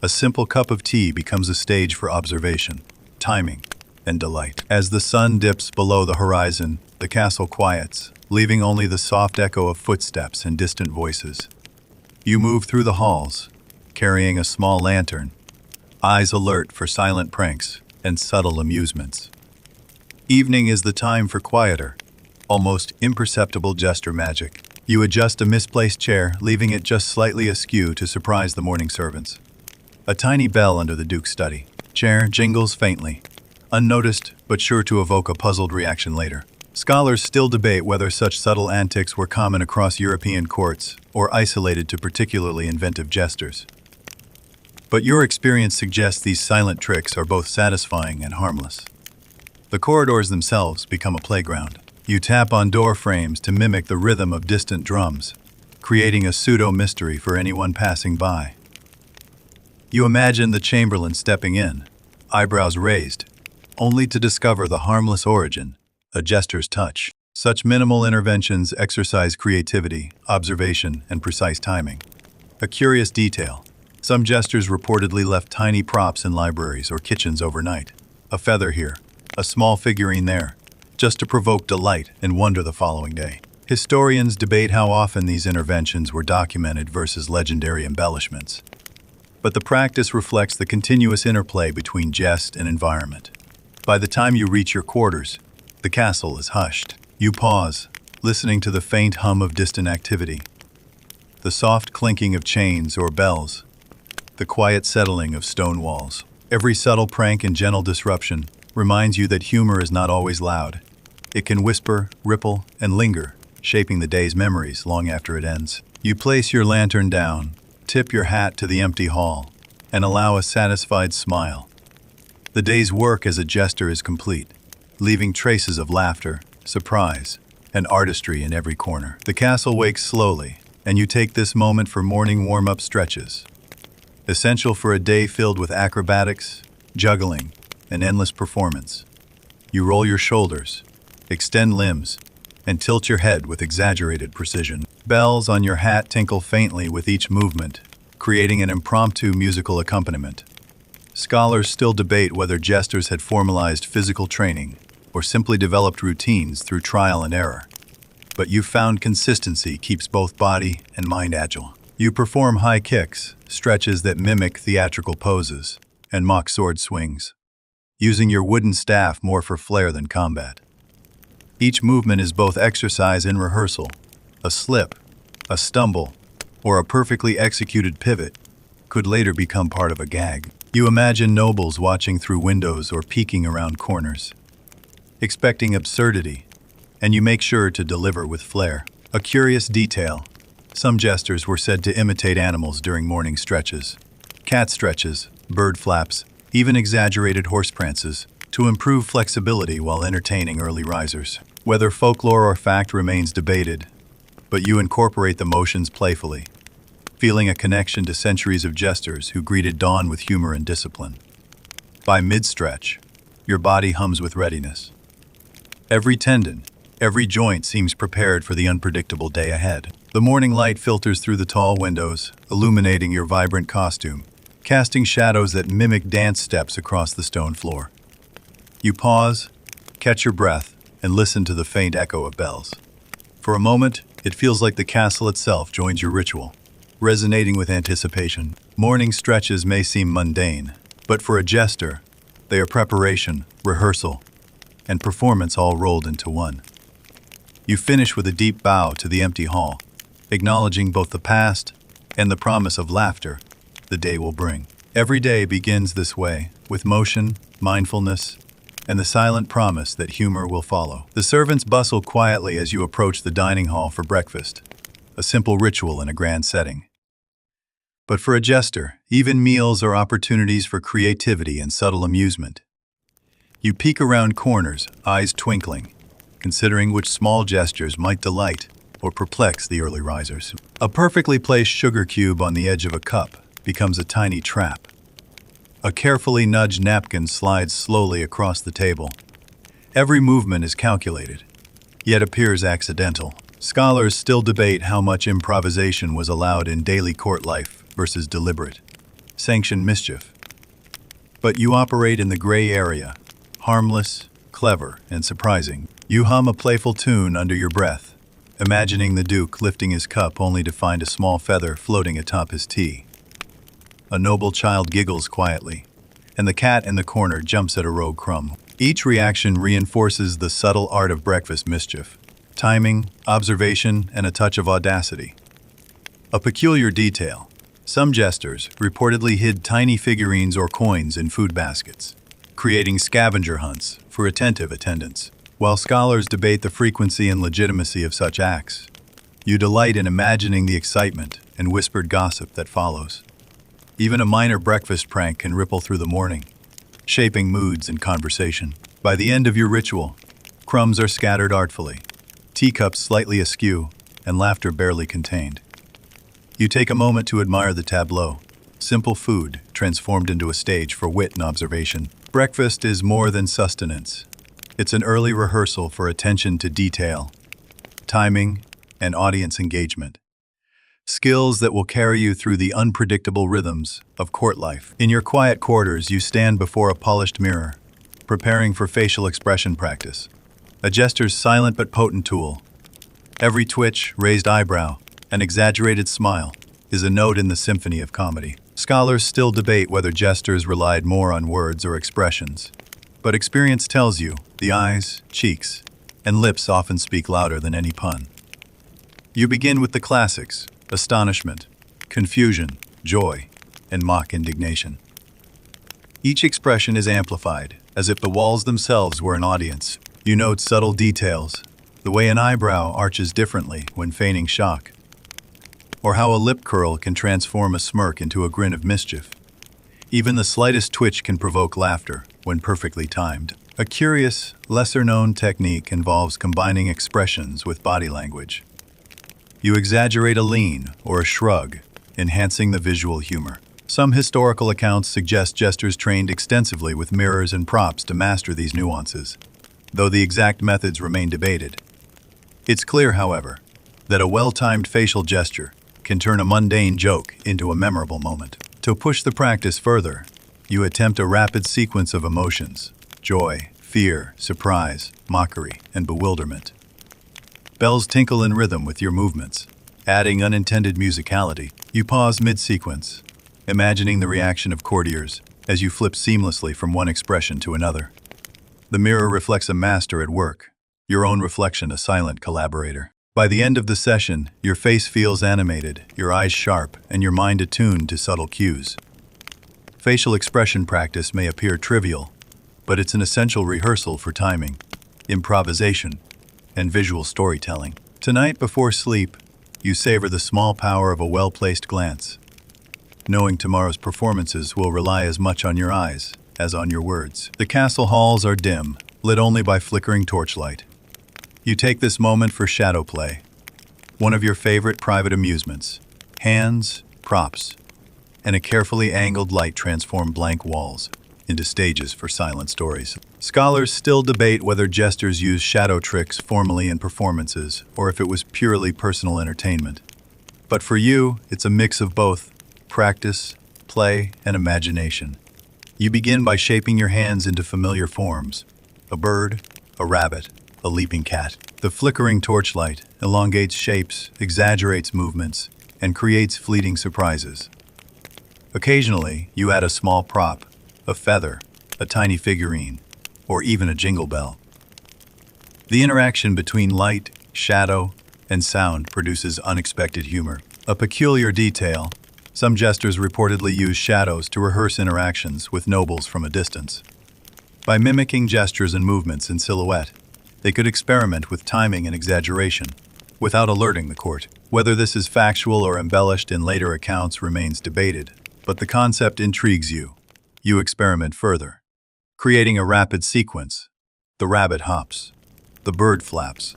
a simple cup of tea becomes a stage for observation, timing, and delight. As the sun dips below the horizon, the castle quiets, leaving only the soft echo of footsteps and distant voices. You move through the halls, carrying a small lantern, eyes alert for silent pranks and subtle amusements. Evening is the time for quieter, almost imperceptible jester magic. You adjust a misplaced chair, leaving it just slightly askew to surprise the morning servants. A tiny bell under the Duke's study. Chair jingles faintly, unnoticed but sure to evoke a puzzled reaction later. Scholars still debate whether such subtle antics were common across European courts or isolated to particularly inventive jesters. But your experience suggests these silent tricks are both satisfying and harmless. The corridors themselves become a playground. You tap on door frames to mimic the rhythm of distant drums, creating a pseudo-mystery for anyone passing by. You imagine the chamberlain stepping in, eyebrows raised, only to discover the harmless origin, a jester's touch. Such minimal interventions exercise creativity, observation, and precise timing. A curious detail: some jesters reportedly left tiny props in libraries or kitchens overnight. A feather here, a small figurine there, just to provoke delight and wonder the following day. Historians debate how often these interventions were documented versus legendary embellishments. But the practice reflects the continuous interplay between jest and environment. By the time you reach your quarters, the castle is hushed. You pause, listening to the faint hum of distant activity, the soft clinking of chains or bells, the quiet settling of stone walls. Every subtle prank and gentle disruption reminds you that humor is not always loud. It can whisper, ripple, and linger, shaping the day's memories long after it ends. You place your lantern down, tip your hat to the empty hall, and allow a satisfied smile. The day's work as a jester is complete, leaving traces of laughter, surprise, and artistry in every corner. The castle wakes slowly, and you take this moment for morning warm-up stretches, essential for a day filled with acrobatics, juggling, and endless performance. You roll your shoulders, extend limbs, and tilt your head with exaggerated precision. Bells on your hat tinkle faintly with each movement, creating an impromptu musical accompaniment. Scholars still debate whether jesters had formalized physical training or simply developed routines through trial and error. But you've found consistency keeps both body and mind agile. You perform high kicks, stretches that mimic theatrical poses, and mock sword swings, using your wooden staff more for flair than combat. Each movement is both exercise and rehearsal. A slip, a stumble, or a perfectly executed pivot could later become part of a gag. You imagine nobles watching through windows or peeking around corners, expecting absurdity, and you make sure to deliver with flair. A curious detail: some jesters were said to imitate animals during morning stretches. Cat stretches, bird flaps, even exaggerated horse prances, to improve flexibility while entertaining early risers. Whether folklore or fact remains debated, but you incorporate the motions playfully, feeling a connection to centuries of jesters who greeted dawn with humor and discipline. By mid-stretch, your body hums with readiness. Every tendon, every joint seems prepared for the unpredictable day ahead. The morning light filters through the tall windows, illuminating your vibrant costume, casting shadows that mimic dance steps across the stone floor. You pause, catch your breath, and listen to the faint echo of bells. For a moment, it feels like the castle itself joins your ritual, resonating with anticipation. Morning stretches may seem mundane, but for a jester, they are preparation, rehearsal, and performance all rolled into one. You finish with a deep bow to the empty hall, acknowledging both the past and the promise of laughter the day will bring. Every day begins this way, with motion, mindfulness, and the silent promise that humor will follow. The servants bustle quietly as you approach the dining hall for breakfast, a simple ritual in a grand setting. But for a jester, even meals are opportunities for creativity and subtle amusement. You peek around corners, eyes twinkling, considering which small gestures might delight or perplex the early risers. A perfectly placed sugar cube on the edge of a cup becomes a tiny trap. A carefully nudged napkin slides slowly across the table. Every movement is calculated, yet appears accidental. Scholars still debate how much improvisation was allowed in daily court life versus deliberate, sanctioned mischief. But you operate in the gray area, harmless, clever, and surprising. You hum a playful tune under your breath, imagining the Duke lifting his cup only to find a small feather floating atop his tea. A noble child giggles quietly, and the cat in the corner jumps at a rogue crumb. Each reaction reinforces the subtle art of breakfast mischief: timing, observation, and a touch of audacity. A peculiar detail: some jesters reportedly hid tiny figurines or coins in food baskets, creating scavenger hunts for attentive attendants. While scholars debate the frequency and legitimacy of such acts, you delight in imagining the excitement and whispered gossip that follows. Even a minor breakfast prank can ripple through the morning, shaping moods and conversation. By the end of your ritual, crumbs are scattered artfully, teacups slightly askew, and laughter barely contained. You take a moment to admire the tableau: simple food, transformed into a stage for wit and observation. Breakfast is more than sustenance. It's an early rehearsal for attention to detail, timing, and audience engagement. Skills that will carry you through the unpredictable rhythms of court life. In your quiet quarters, you stand before a polished mirror, preparing for facial expression practice. A jester's silent but potent tool. Every twitch, raised eyebrow, and exaggerated smile is a note in the symphony of comedy. Scholars still debate whether jesters relied more on words or expressions. But experience tells you the eyes, cheeks, and lips often speak louder than any pun. You begin with the classics: astonishment, confusion, joy, and mock indignation. Each expression is amplified, as if the walls themselves were an audience. You note subtle details, the way an eyebrow arches differently when feigning shock, or how a lip curl can transform a smirk into a grin of mischief. Even the slightest twitch can provoke laughter when perfectly timed. A curious, lesser-known technique involves combining expressions with body language. You exaggerate a lean or a shrug, enhancing the visual humor. Some historical accounts suggest jesters trained extensively with mirrors and props to master these nuances, though the exact methods remain debated. It's clear, however, that a well-timed facial gesture can turn a mundane joke into a memorable moment. To push the practice further, you attempt a rapid sequence of emotions: joy, fear, surprise, mockery, and bewilderment. Bells tinkle in rhythm with your movements, adding unintended musicality. You pause mid-sequence, imagining the reaction of courtiers as you flip seamlessly from one expression to another. The mirror reflects a master at work, your own reflection a silent collaborator. By the end of the session, your face feels animated, your eyes sharp, and your mind attuned to subtle cues. Facial expression practice may appear trivial, but it's an essential rehearsal for timing, improvisation, and visual storytelling. Tonight, before sleep, you savor the small power of a well-placed glance, knowing tomorrow's performances will rely as much on your eyes as on your words. The castle halls are dim, lit only by flickering torchlight. You take this moment for shadow play, one of your favorite private amusements. Hands, props, and a carefully angled light transform blank walls into stages for silent stories. Scholars still debate whether jesters use shadow tricks formally in performances or if it was purely personal entertainment. But for you, it's a mix of both practice, play, and imagination. You begin by shaping your hands into familiar forms: a bird, a rabbit, a leaping cat. The flickering torchlight elongates shapes, exaggerates movements, and creates fleeting surprises. Occasionally, you add a small prop: a feather, a tiny figurine, or even a jingle bell. The interaction between light, shadow, and sound produces unexpected humor. A peculiar detail: some jesters reportedly use shadows to rehearse interactions with nobles from a distance. By mimicking gestures and movements in silhouette, they could experiment with timing and exaggeration without alerting the court. Whether this is factual or embellished in later accounts remains debated, but the concept intrigues you. You experiment further, creating a rapid sequence. The rabbit hops, the bird flaps,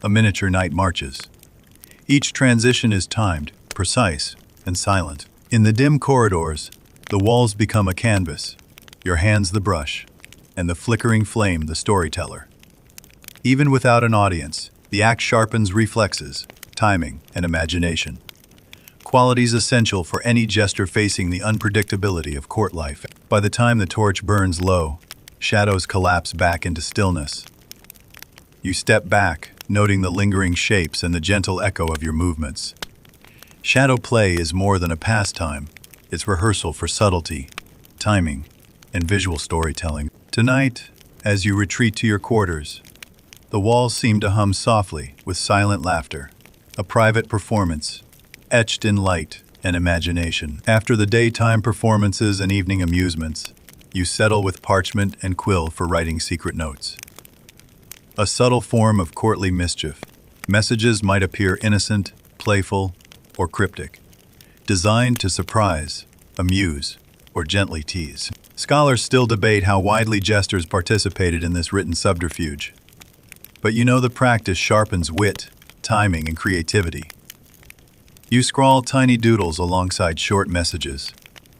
a miniature knight marches. Each transition is timed, precise, and silent. In the dim corridors, the walls become a canvas, your hands the brush, and the flickering flame the storyteller. Even without an audience, the act sharpens reflexes, timing, and imagination. Qualities essential for any jester facing the unpredictability of court life. By the time the torch burns low, shadows collapse back into stillness. You step back, noting the lingering shapes and the gentle echo of your movements. Shadow play is more than a pastime. It's rehearsal for subtlety, timing, and visual storytelling. Tonight, as you retreat to your quarters, the walls seem to hum softly with silent laughter, a private performance, etched in light and imagination. After the daytime performances and evening amusements, you settle with parchment and quill for writing secret notes. A subtle form of courtly mischief. Messages might appear innocent, playful, or cryptic, designed to surprise, amuse, or gently tease. Scholars still debate how widely jesters participated in this written subterfuge. But you know the practice sharpens wit, timing, and creativity. You scrawl tiny doodles alongside short messages,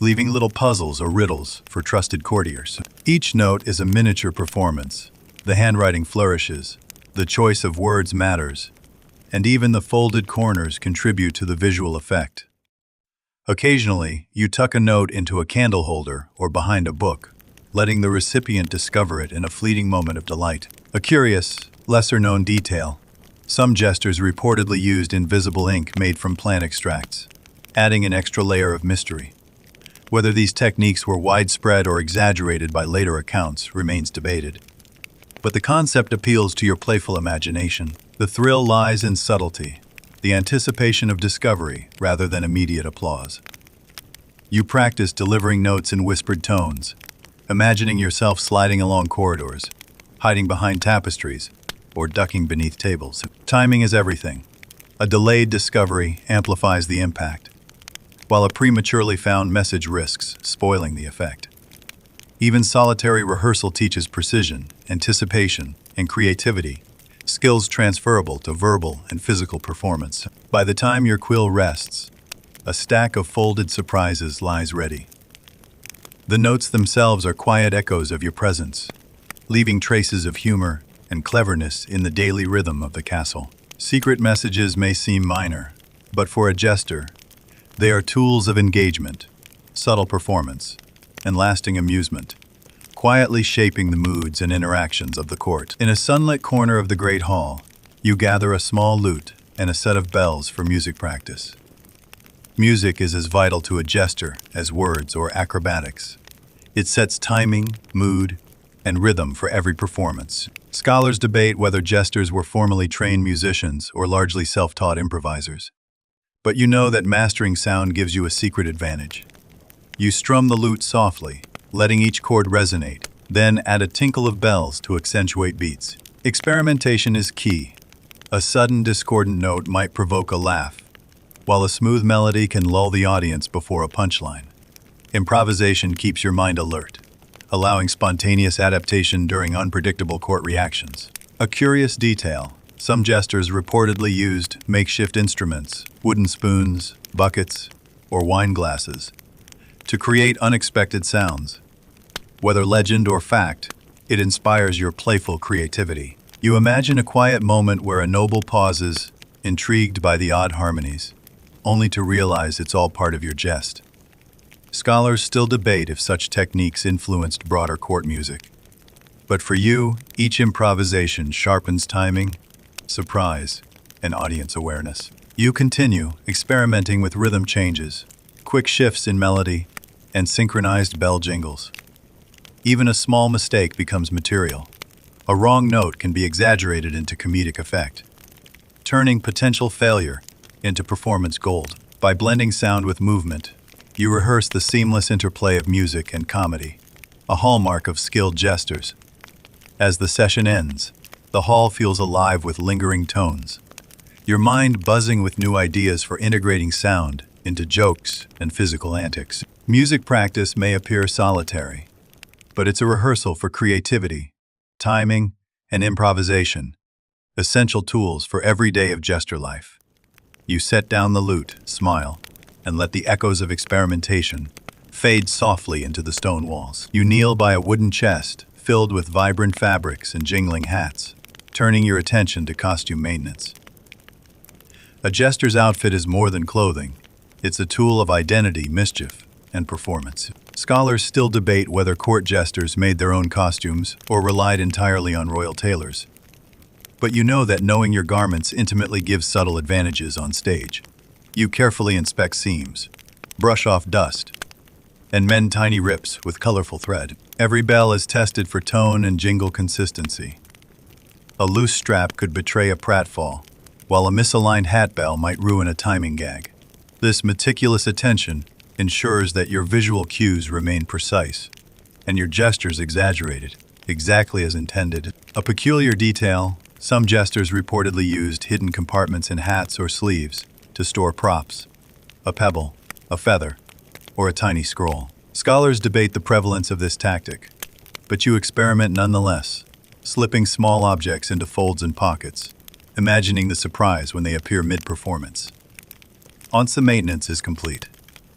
leaving little puzzles or riddles for trusted courtiers. Each note is a miniature performance. The handwriting flourishes, the choice of words matters, and even the folded corners contribute to the visual effect. Occasionally, you tuck a note into a candle holder or behind a book, letting the recipient discover it in a fleeting moment of delight. A curious, lesser-known detail: some jesters reportedly used invisible ink made from plant extracts, adding an extra layer of mystery. Whether these techniques were widespread or exaggerated by later accounts remains debated. But the concept appeals to your playful imagination. The thrill lies in subtlety, the anticipation of discovery rather than immediate applause. You practice delivering notes in whispered tones, imagining yourself sliding along corridors, hiding behind tapestries, or ducking beneath tables. Timing is everything. A delayed discovery amplifies the impact, while a prematurely found message risks spoiling the effect. Even solitary rehearsal teaches precision, anticipation, and creativity, skills transferable to verbal and physical performance. By the time your quill rests, a stack of folded surprises lies ready. The notes themselves are quiet echoes of your presence, leaving traces of humor and cleverness in the daily rhythm of the castle. Secret messages may seem minor, but for a jester, they are tools of engagement, subtle performance, and lasting amusement, quietly shaping the moods and interactions of the court. In a sunlit corner of the great hall, you gather a small lute and a set of bells for music practice. Music is as vital to a jester as words or acrobatics. It sets timing, mood, and rhythm for every performance. Scholars debate whether jesters were formally trained musicians or largely self-taught improvisers. But you know that mastering sound gives you a secret advantage. You strum the lute softly, letting each chord resonate, then add a tinkle of bells to accentuate beats. Experimentation is key. A sudden discordant note might provoke a laugh, while a smooth melody can lull the audience before a punchline. Improvisation keeps your mind alert, allowing spontaneous adaptation during unpredictable court reactions. A curious detail: some jesters reportedly used makeshift instruments, wooden spoons, buckets, or wine glasses, to create unexpected sounds. Whether legend or fact, it inspires your playful creativity. You imagine a quiet moment where a noble pauses, intrigued by the odd harmonies, only to realize it's all part of your jest. Scholars still debate if such techniques influenced broader court music. But for you, each improvisation sharpens timing, surprise, and audience awareness. You continue experimenting with rhythm changes, quick shifts in melody, and synchronized bell jingles. Even a small mistake becomes material. A wrong note can be exaggerated into comedic effect, turning potential failure into performance gold. By blending sound with movement, you rehearse the seamless interplay of music and comedy, a hallmark of skilled jesters. As the session ends, the hall feels alive with lingering tones, your mind buzzing with new ideas for integrating sound into jokes and physical antics. Music practice may appear solitary, but it's a rehearsal for creativity, timing, and improvisation, essential tools for every day of jester life. You set down the lute, smile, and let the echoes of experimentation fade softly into the stone walls. You kneel by a wooden chest filled with vibrant fabrics and jingling hats, turning your attention to costume maintenance. A jester's outfit is more than clothing. It's a tool of identity, mischief, and performance. Scholars still debate whether court jesters made their own costumes or relied entirely on royal tailors. But you know that knowing your garments intimately gives subtle advantages on stage. You carefully inspect seams, brush off dust, and mend tiny rips with colorful thread. Every bell is tested for tone and jingle consistency. A loose strap could betray a pratfall, while a misaligned hat bell might ruin a timing gag. This meticulous attention ensures that your visual cues remain precise and your gestures exaggerated, exactly as intended. A peculiar detail: some jesters reportedly used hidden compartments in hats or sleeves to store props, a pebble, a feather, or a tiny scroll. Scholars debate the prevalence of this tactic, but you experiment nonetheless, slipping small objects into folds and pockets, imagining the surprise when they appear mid-performance. Once the maintenance is complete,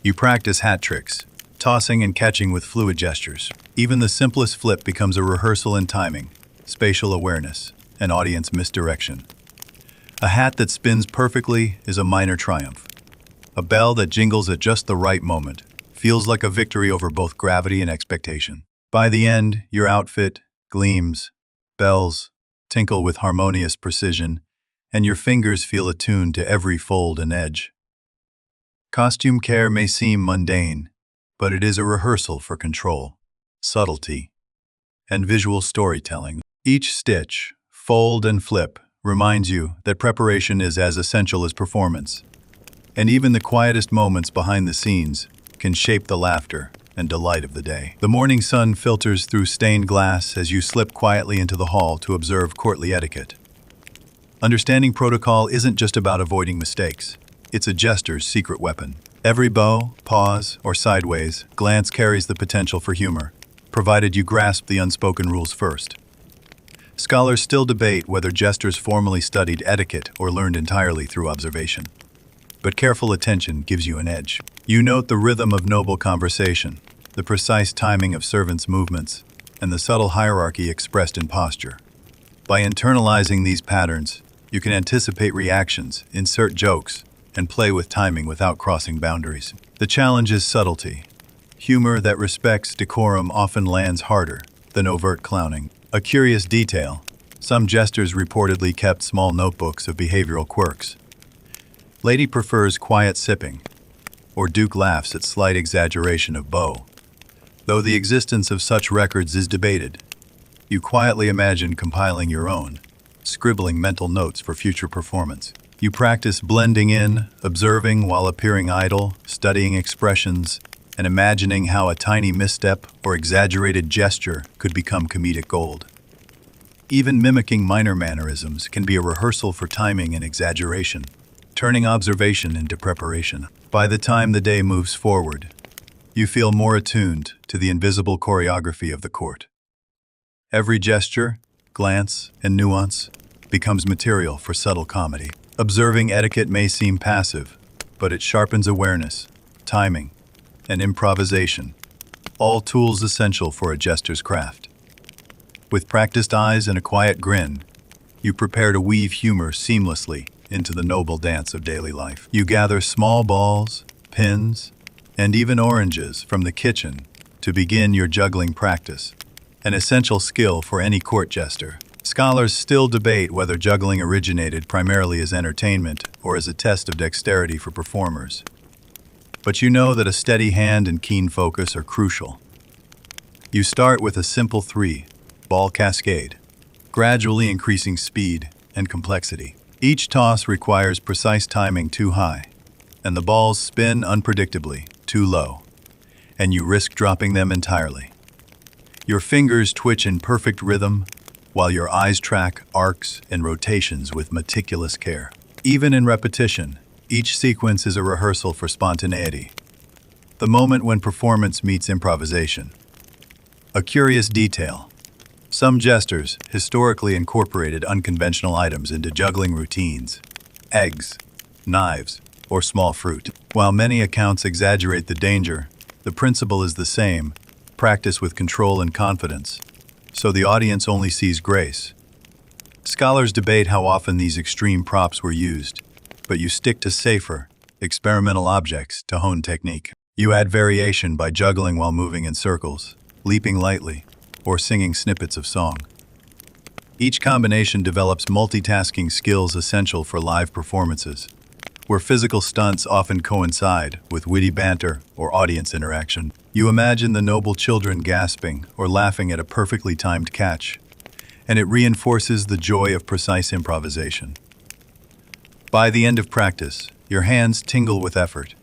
you practice hat tricks, tossing and catching with fluid gestures. Even the simplest flip becomes a rehearsal in timing, spatial awareness, and audience misdirection. A hat that spins perfectly is a minor triumph. A bell that jingles at just the right moment feels like a victory over both gravity and expectation. By the end, your outfit gleams, bells tinkle with harmonious precision, and your fingers feel attuned to every fold and edge. Costume care may seem mundane, but it is a rehearsal for control, subtlety, and visual storytelling. Each stitch, fold, and flip reminds you that preparation is as essential as performance. And even the quietest moments behind the scenes can shape the laughter and delight of the day. The morning sun filters through stained glass as you slip quietly into the hall to observe courtly etiquette. Understanding protocol isn't just about avoiding mistakes. It's a jester's secret weapon. Every bow, pause, or sideways glance carries the potential for humor, provided you grasp the unspoken rules first. Scholars still debate whether jesters formally studied etiquette or learned entirely through observation. But careful attention gives you an edge. You note the rhythm of noble conversation, the precise timing of servants' movements, and the subtle hierarchy expressed in posture. By internalizing these patterns, you can anticipate reactions, insert jokes, and play with timing without crossing boundaries. The challenge is subtlety. Humor that respects decorum often lands harder than overt clowning. A curious detail: some jesters reportedly kept small notebooks of behavioral quirks. Lady prefers quiet sipping, or Duke laughs at slight exaggeration of beau. Though the existence of such records is debated, you quietly imagine compiling your own, scribbling mental notes for future performance. You practice blending in, observing while appearing idle, studying expressions, and imagining how a tiny misstep or exaggerated gesture could become comedic gold. Even mimicking minor mannerisms can be a rehearsal for timing and exaggeration, turning observation into preparation. By the time the day moves forward, you feel more attuned to the invisible choreography of the court. Every gesture, glance, and nuance becomes material for subtle comedy. Observing etiquette may seem passive, but it sharpens awareness, timing, and improvisation, all tools essential for a jester's craft. With practiced eyes and a quiet grin, you prepare to weave humor seamlessly into the noble dance of daily life. You gather small balls, pins, and even oranges from the kitchen to begin your juggling practice, an essential skill for any court jester. Scholars still debate whether juggling originated primarily as entertainment or as a test of dexterity for performers. But you know that a steady hand and keen focus are crucial. You start with a simple 3-ball cascade, gradually increasing speed and complexity. Each toss requires precise timing too high, and the balls spin unpredictably too low, and you risk dropping them entirely. Your fingers twitch in perfect rhythm, while your eyes track arcs and rotations with meticulous care. Even in repetition, each sequence is a rehearsal for spontaneity, the moment when performance meets improvisation. A curious detail: some jesters historically incorporated unconventional items into juggling routines: eggs, knives, or small fruit. While many accounts exaggerate the danger, the principle is the same: practice with control and confidence, so the audience only sees grace. Scholars debate how often these extreme props were used, but you stick to safer, experimental objects to hone technique. You add variation by juggling while moving in circles, leaping lightly, or singing snippets of song. Each combination develops multitasking skills essential for live performances, where physical stunts often coincide with witty banter or audience interaction. You imagine the noble children gasping or laughing at a perfectly timed catch, and it reinforces the joy of precise improvisation. By the end of practice, your hands tingle with effort,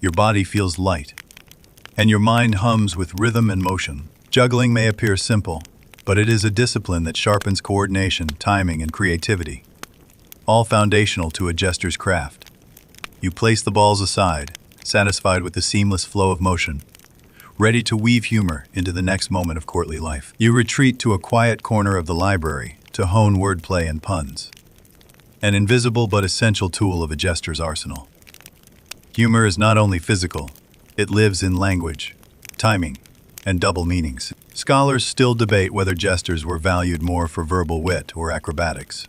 your body feels light, and your mind hums with rhythm and motion. Juggling may appear simple, but it is a discipline that sharpens coordination, timing, and creativity, all foundational to a jester's craft. You place the balls aside, satisfied with the seamless flow of motion, ready to weave humor into the next moment of courtly life. You retreat to a quiet corner of the library to hone wordplay and puns, an invisible but essential tool of a jester's arsenal. Humor is not only physical, it lives in language, timing, and double meanings. Scholars still debate whether jesters were valued more for verbal wit or acrobatics.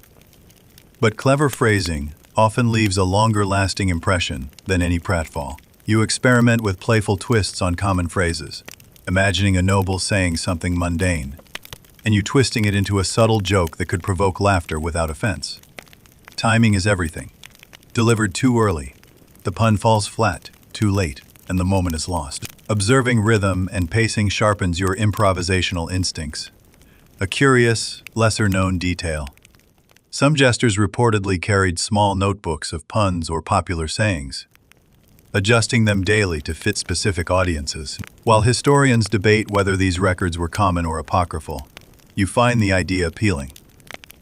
But clever phrasing often leaves a longer-lasting impression than any pratfall. You experiment with playful twists on common phrases, imagining a noble saying something mundane, and you twisting it into a subtle joke that could provoke laughter without offense. Timing is everything. Delivered too early, the pun falls flat, too late, and the moment is lost. Observing rhythm and pacing sharpens your improvisational instincts. A curious, lesser-known detail. Some jesters reportedly carried small notebooks of puns or popular sayings, adjusting them daily to fit specific audiences. While historians debate whether these records were common or apocryphal, you find the idea appealing.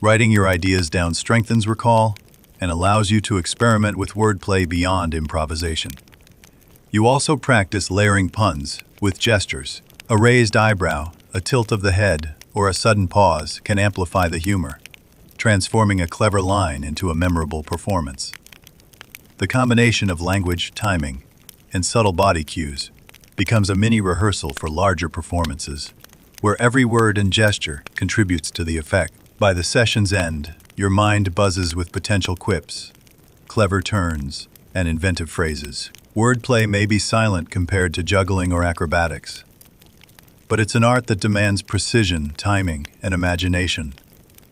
Writing your ideas down strengthens recall and allows you to experiment with wordplay beyond improvisation. You also practice layering puns with gestures. A raised eyebrow, a tilt of the head, or a sudden pause can amplify the humor, transforming a clever line into a memorable performance. The combination of language, timing, and subtle body cues becomes a mini rehearsal for larger performances, where every word and gesture contributes to the effect. By the session's end, your mind buzzes with potential quips, clever turns, and inventive phrases. Wordplay may be silent compared to juggling or acrobatics, but it's an art that demands precision, timing, and imagination,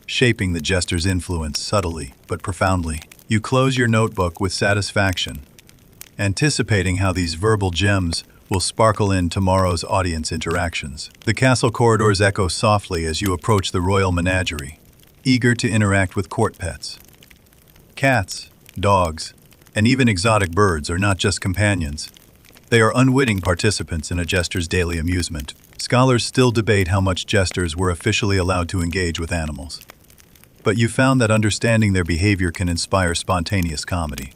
shaping the jester's influence subtly but profoundly. You close your notebook with satisfaction, anticipating how these verbal gems will sparkle in tomorrow's audience interactions. The castle corridors echo softly as you approach the royal menagerie, eager to interact with court pets. Cats, dogs, and even exotic birds are not just companions. They are unwitting participants in a jester's daily amusement. Scholars still debate how much jesters were officially allowed to engage with animals, but you found that understanding their behavior can inspire spontaneous comedy.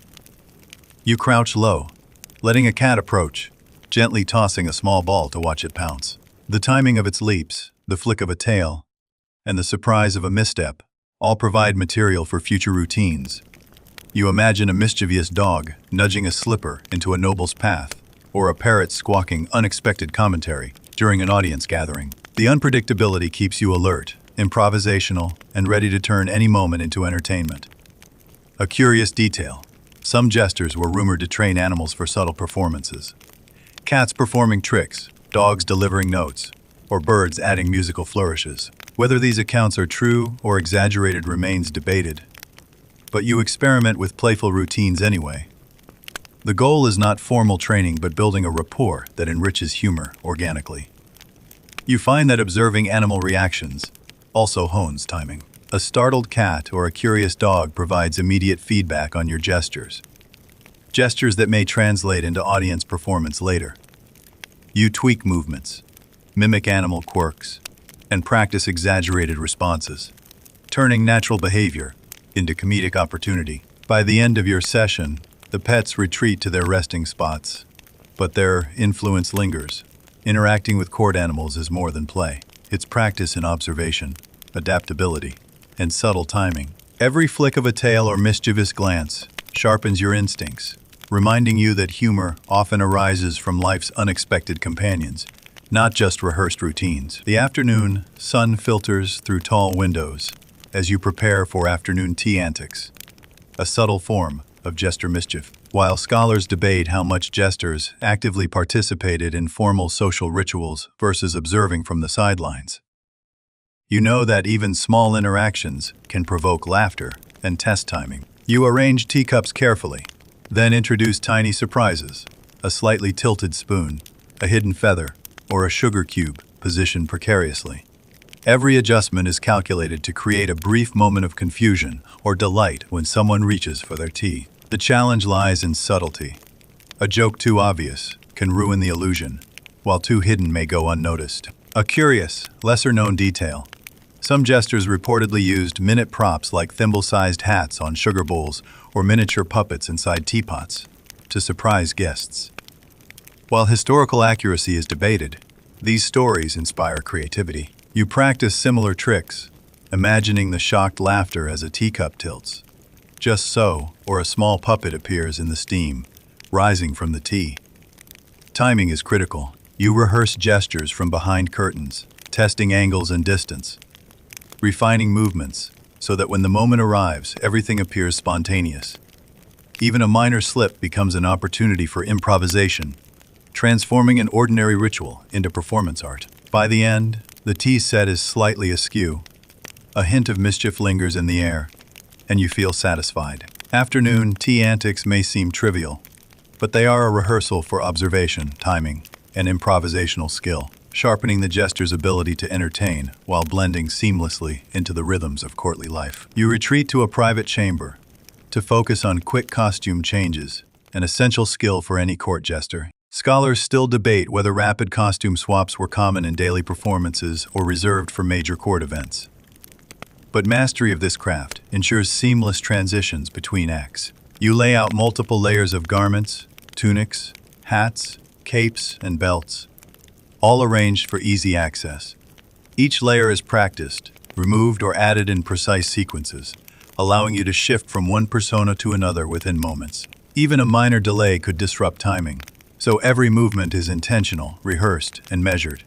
You crouch low, letting a cat approach, gently tossing a small ball to watch it pounce. The timing of its leaps, the flick of a tail, and the surprise of a misstep all provide material for future routines. You imagine a mischievous dog nudging a slipper into a noble's path, or a parrot squawking unexpected commentary during an audience gathering. The unpredictability keeps you alert, improvisational, and ready to turn any moment into entertainment. A curious detail: some jesters were rumored to train animals for subtle performances. Cats performing tricks, dogs delivering notes, or birds adding musical flourishes. Whether these accounts are true or exaggerated remains debated, but you experiment with playful routines anyway. The goal is not formal training but building a rapport that enriches humor organically. You find that observing animal reactions also hones timing. A startled cat or a curious dog provides immediate feedback on your gestures that may translate into audience performance later. You tweak movements, mimic animal quirks, and practice exaggerated responses, turning natural behavior into comedic opportunity. By the end of your session, the pets retreat to their resting spots, but their influence lingers. Interacting with court animals is more than play. It's practice in observation, adaptability, and subtle timing. Every flick of a tail or mischievous glance sharpens your instincts, reminding you that humor often arises from life's unexpected companions, not just rehearsed routines. The afternoon sun filters through tall windows as you prepare for afternoon tea antics, a subtle form of jester mischief. While scholars debate how much jesters actively participated in formal social rituals versus observing from the sidelines, you know that even small interactions can provoke laughter and test timing. You arrange teacups carefully, then introduce tiny surprises: a slightly tilted spoon, a hidden feather, or a sugar cube positioned precariously. Every adjustment is calculated to create a brief moment of confusion or delight when someone reaches for their tea. The challenge lies in subtlety. A joke too obvious can ruin the illusion, while too hidden may go unnoticed. A curious, lesser-known detail: some jesters reportedly used minute props like thimble-sized hats on sugar bowls or miniature puppets inside teapots to surprise guests. While historical accuracy is debated, these stories inspire creativity. You practice similar tricks, imagining the shocked laughter as a teacup tilts, just so, or a small puppet appears in the steam, rising from the tea. Timing is critical. You rehearse gestures from behind curtains, testing angles and distance, refining movements, so that when the moment arrives, everything appears spontaneous. Even a minor slip becomes an opportunity for improvisation, transforming an ordinary ritual into performance art. By the end, the tea set is slightly askew. A hint of mischief lingers in the air, and you feel satisfied. Afternoon tea antics may seem trivial, but they are a rehearsal for observation, timing, and improvisational skill, sharpening the jester's ability to entertain while blending seamlessly into the rhythms of courtly life. You retreat to a private chamber to focus on quick costume changes, an essential skill for any court jester. Scholars still debate whether rapid costume swaps were common in daily performances or reserved for major court events. But mastery of this craft ensures seamless transitions between acts. You lay out multiple layers of garments, tunics, hats, capes, and belts, all arranged for easy access. Each layer is practiced, removed or added in precise sequences, allowing you to shift from one persona to another within moments. Even a minor delay could disrupt timing, so every movement is intentional, rehearsed, and measured.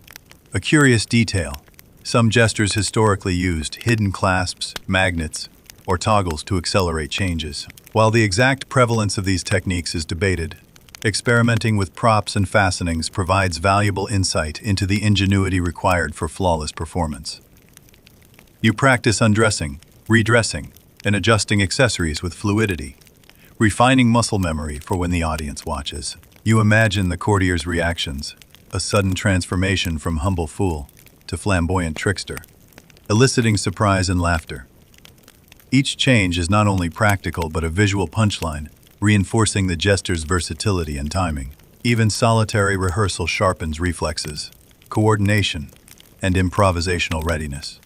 A curious detail: some jesters historically used hidden clasps, magnets, or toggles to accelerate changes. While the exact prevalence of these techniques is debated, experimenting with props and fastenings provides valuable insight into the ingenuity required for flawless performance. You practice undressing, redressing, and adjusting accessories with fluidity, refining muscle memory for when the audience watches. You imagine the courtier's reactions, a sudden transformation from humble fool to flamboyant trickster, eliciting surprise and laughter. Each change is not only practical but a visual punchline, reinforcing the jester's versatility and timing. Even solitary rehearsal sharpens reflexes, coordination, and improvisational readiness.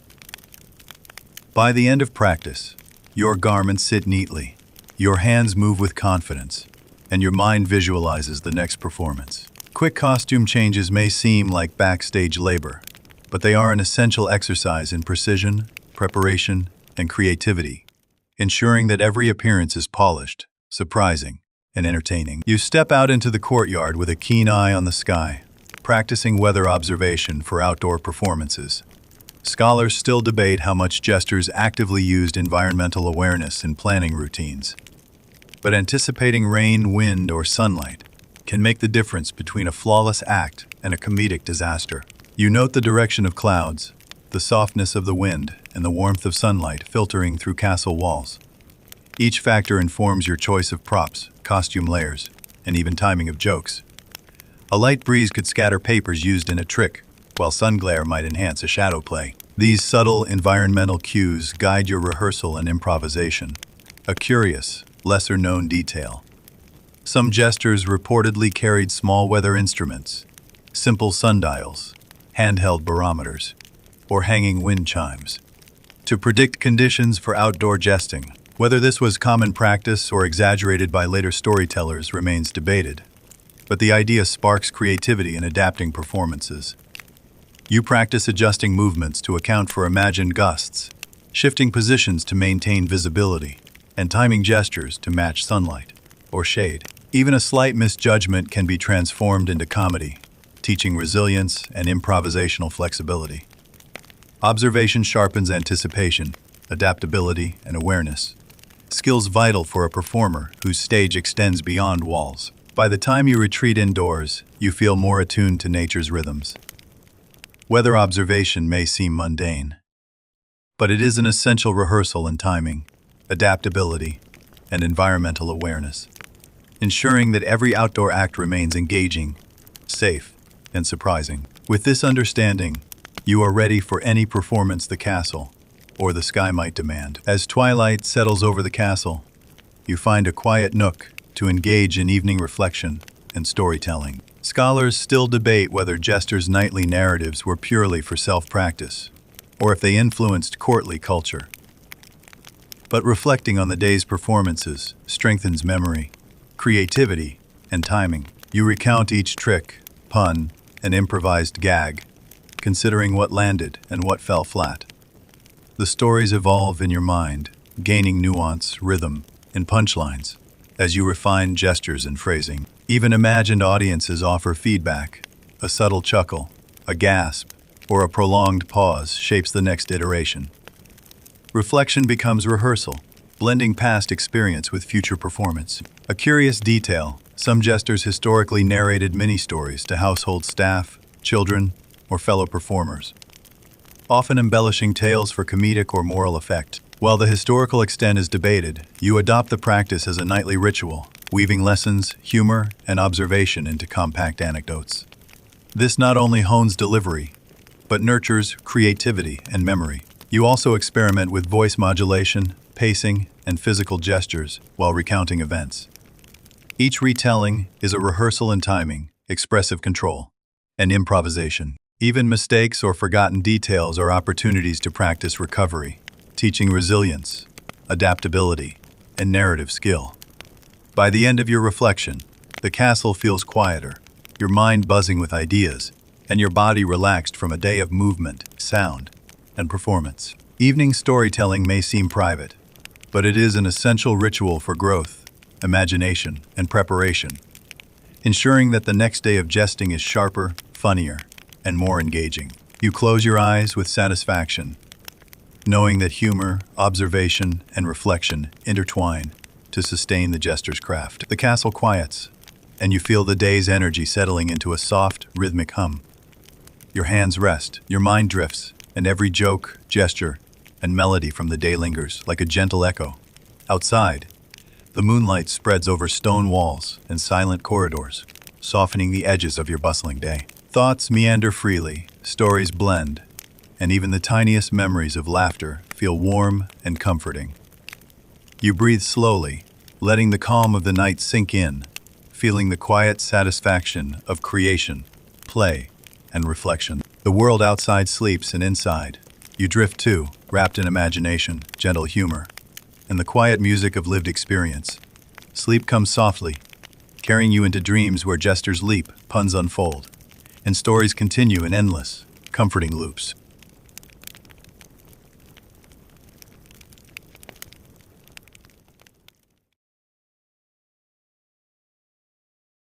By the end of practice, your garments sit neatly, your hands move with confidence, and your mind visualizes the next performance. Quick costume changes may seem like backstage labor, but they are an essential exercise in precision, preparation, and creativity, ensuring that every appearance is polished, surprising, and entertaining. You step out into the courtyard with a keen eye on the sky, practicing weather observation for outdoor performances. Scholars still debate how much jesters actively used environmental awareness in planning routines, but anticipating rain, wind, or sunlight can make the difference between a flawless act and a comedic disaster. You note the direction of clouds, the softness of the wind, and the warmth of sunlight filtering through castle walls. Each factor informs your choice of props, costume layers, and even timing of jokes. A light breeze could scatter papers used in a trick, while sun glare might enhance a shadow play. These subtle environmental cues guide your rehearsal and improvisation. A curious, lesser-known detail: some jesters reportedly carried small weather instruments, simple sundials, handheld barometers, or hanging wind chimes, to predict conditions for outdoor jesting. Whether this was common practice or exaggerated by later storytellers remains debated, but the idea sparks creativity in adapting performances. You practice adjusting movements to account for imagined gusts, shifting positions to maintain visibility, and timing gestures to match sunlight or shade. Even a slight misjudgment can be transformed into comedy, teaching resilience and improvisational flexibility. Observation sharpens anticipation, adaptability, and awareness, skills vital for a performer whose stage extends beyond walls. By the time you retreat indoors, you feel more attuned to nature's rhythms. Weather observation may seem mundane, but it is an essential rehearsal in timing, adaptability, and environmental awareness, ensuring that every outdoor act remains engaging, safe, and surprising. With this understanding, you are ready for any performance the castle or the sky might demand. As twilight settles over the castle, you find a quiet nook to engage in evening reflection and storytelling. Scholars still debate whether jesters' nightly narratives were purely for self-practice, or if they influenced courtly culture. But reflecting on the day's performances strengthens memory, creativity, and timing. You recount each trick, pun, and improvised gag, considering what landed and what fell flat. The stories evolve in your mind, gaining nuance, rhythm, and punchlines as you refine gestures and phrasing. Even imagined audiences offer feedback, A subtle chuckle, a gasp, or a prolonged pause shapes the next iteration. Reflection becomes rehearsal, blending past experience with future performance. A curious detail, some jesters historically narrated mini-stories to household staff, children, or fellow performers, often embellishing tales for comedic or moral effect. While the historical extent is debated, you adopt the practice as a nightly ritual, weaving lessons, humor, and observation into compact anecdotes. This not only hones delivery, but nurtures creativity and memory. You also experiment with voice modulation, pacing, and physical gestures while recounting events. Each retelling is a rehearsal in timing, expressive control, and improvisation. Even mistakes or forgotten details are opportunities to practice recovery, teaching resilience, adaptability, and narrative skill. By the end of your reflection, the castle feels quieter, your mind buzzing with ideas, and your body relaxed from a day of movement, sound, and performance. Evening storytelling may seem private, but it is an essential ritual for growth, imagination, and preparation, ensuring that the next day of jesting is sharper, funnier, and more engaging. You close your eyes with satisfaction, knowing that humor, observation, and reflection intertwine to sustain the jester's craft. The castle quiets, and you feel the day's energy settling into a soft, rhythmic hum. Your hands rest, your mind drifts, and every joke, gesture, and melody from the day lingers like a gentle echo. Outside, the moonlight spreads over stone walls and silent corridors, softening the edges of your bustling day. Thoughts meander freely, stories blend, and even the tiniest memories of laughter feel warm and comforting. You breathe slowly, letting the calm of the night sink in, feeling the quiet satisfaction of creation, play, and reflection. The world outside sleeps, and inside, you drift too, wrapped in imagination, gentle humor, and the quiet music of lived experience. Sleep comes softly, carrying you into dreams where gestures leap, puns unfold, and stories continue in endless, comforting loops.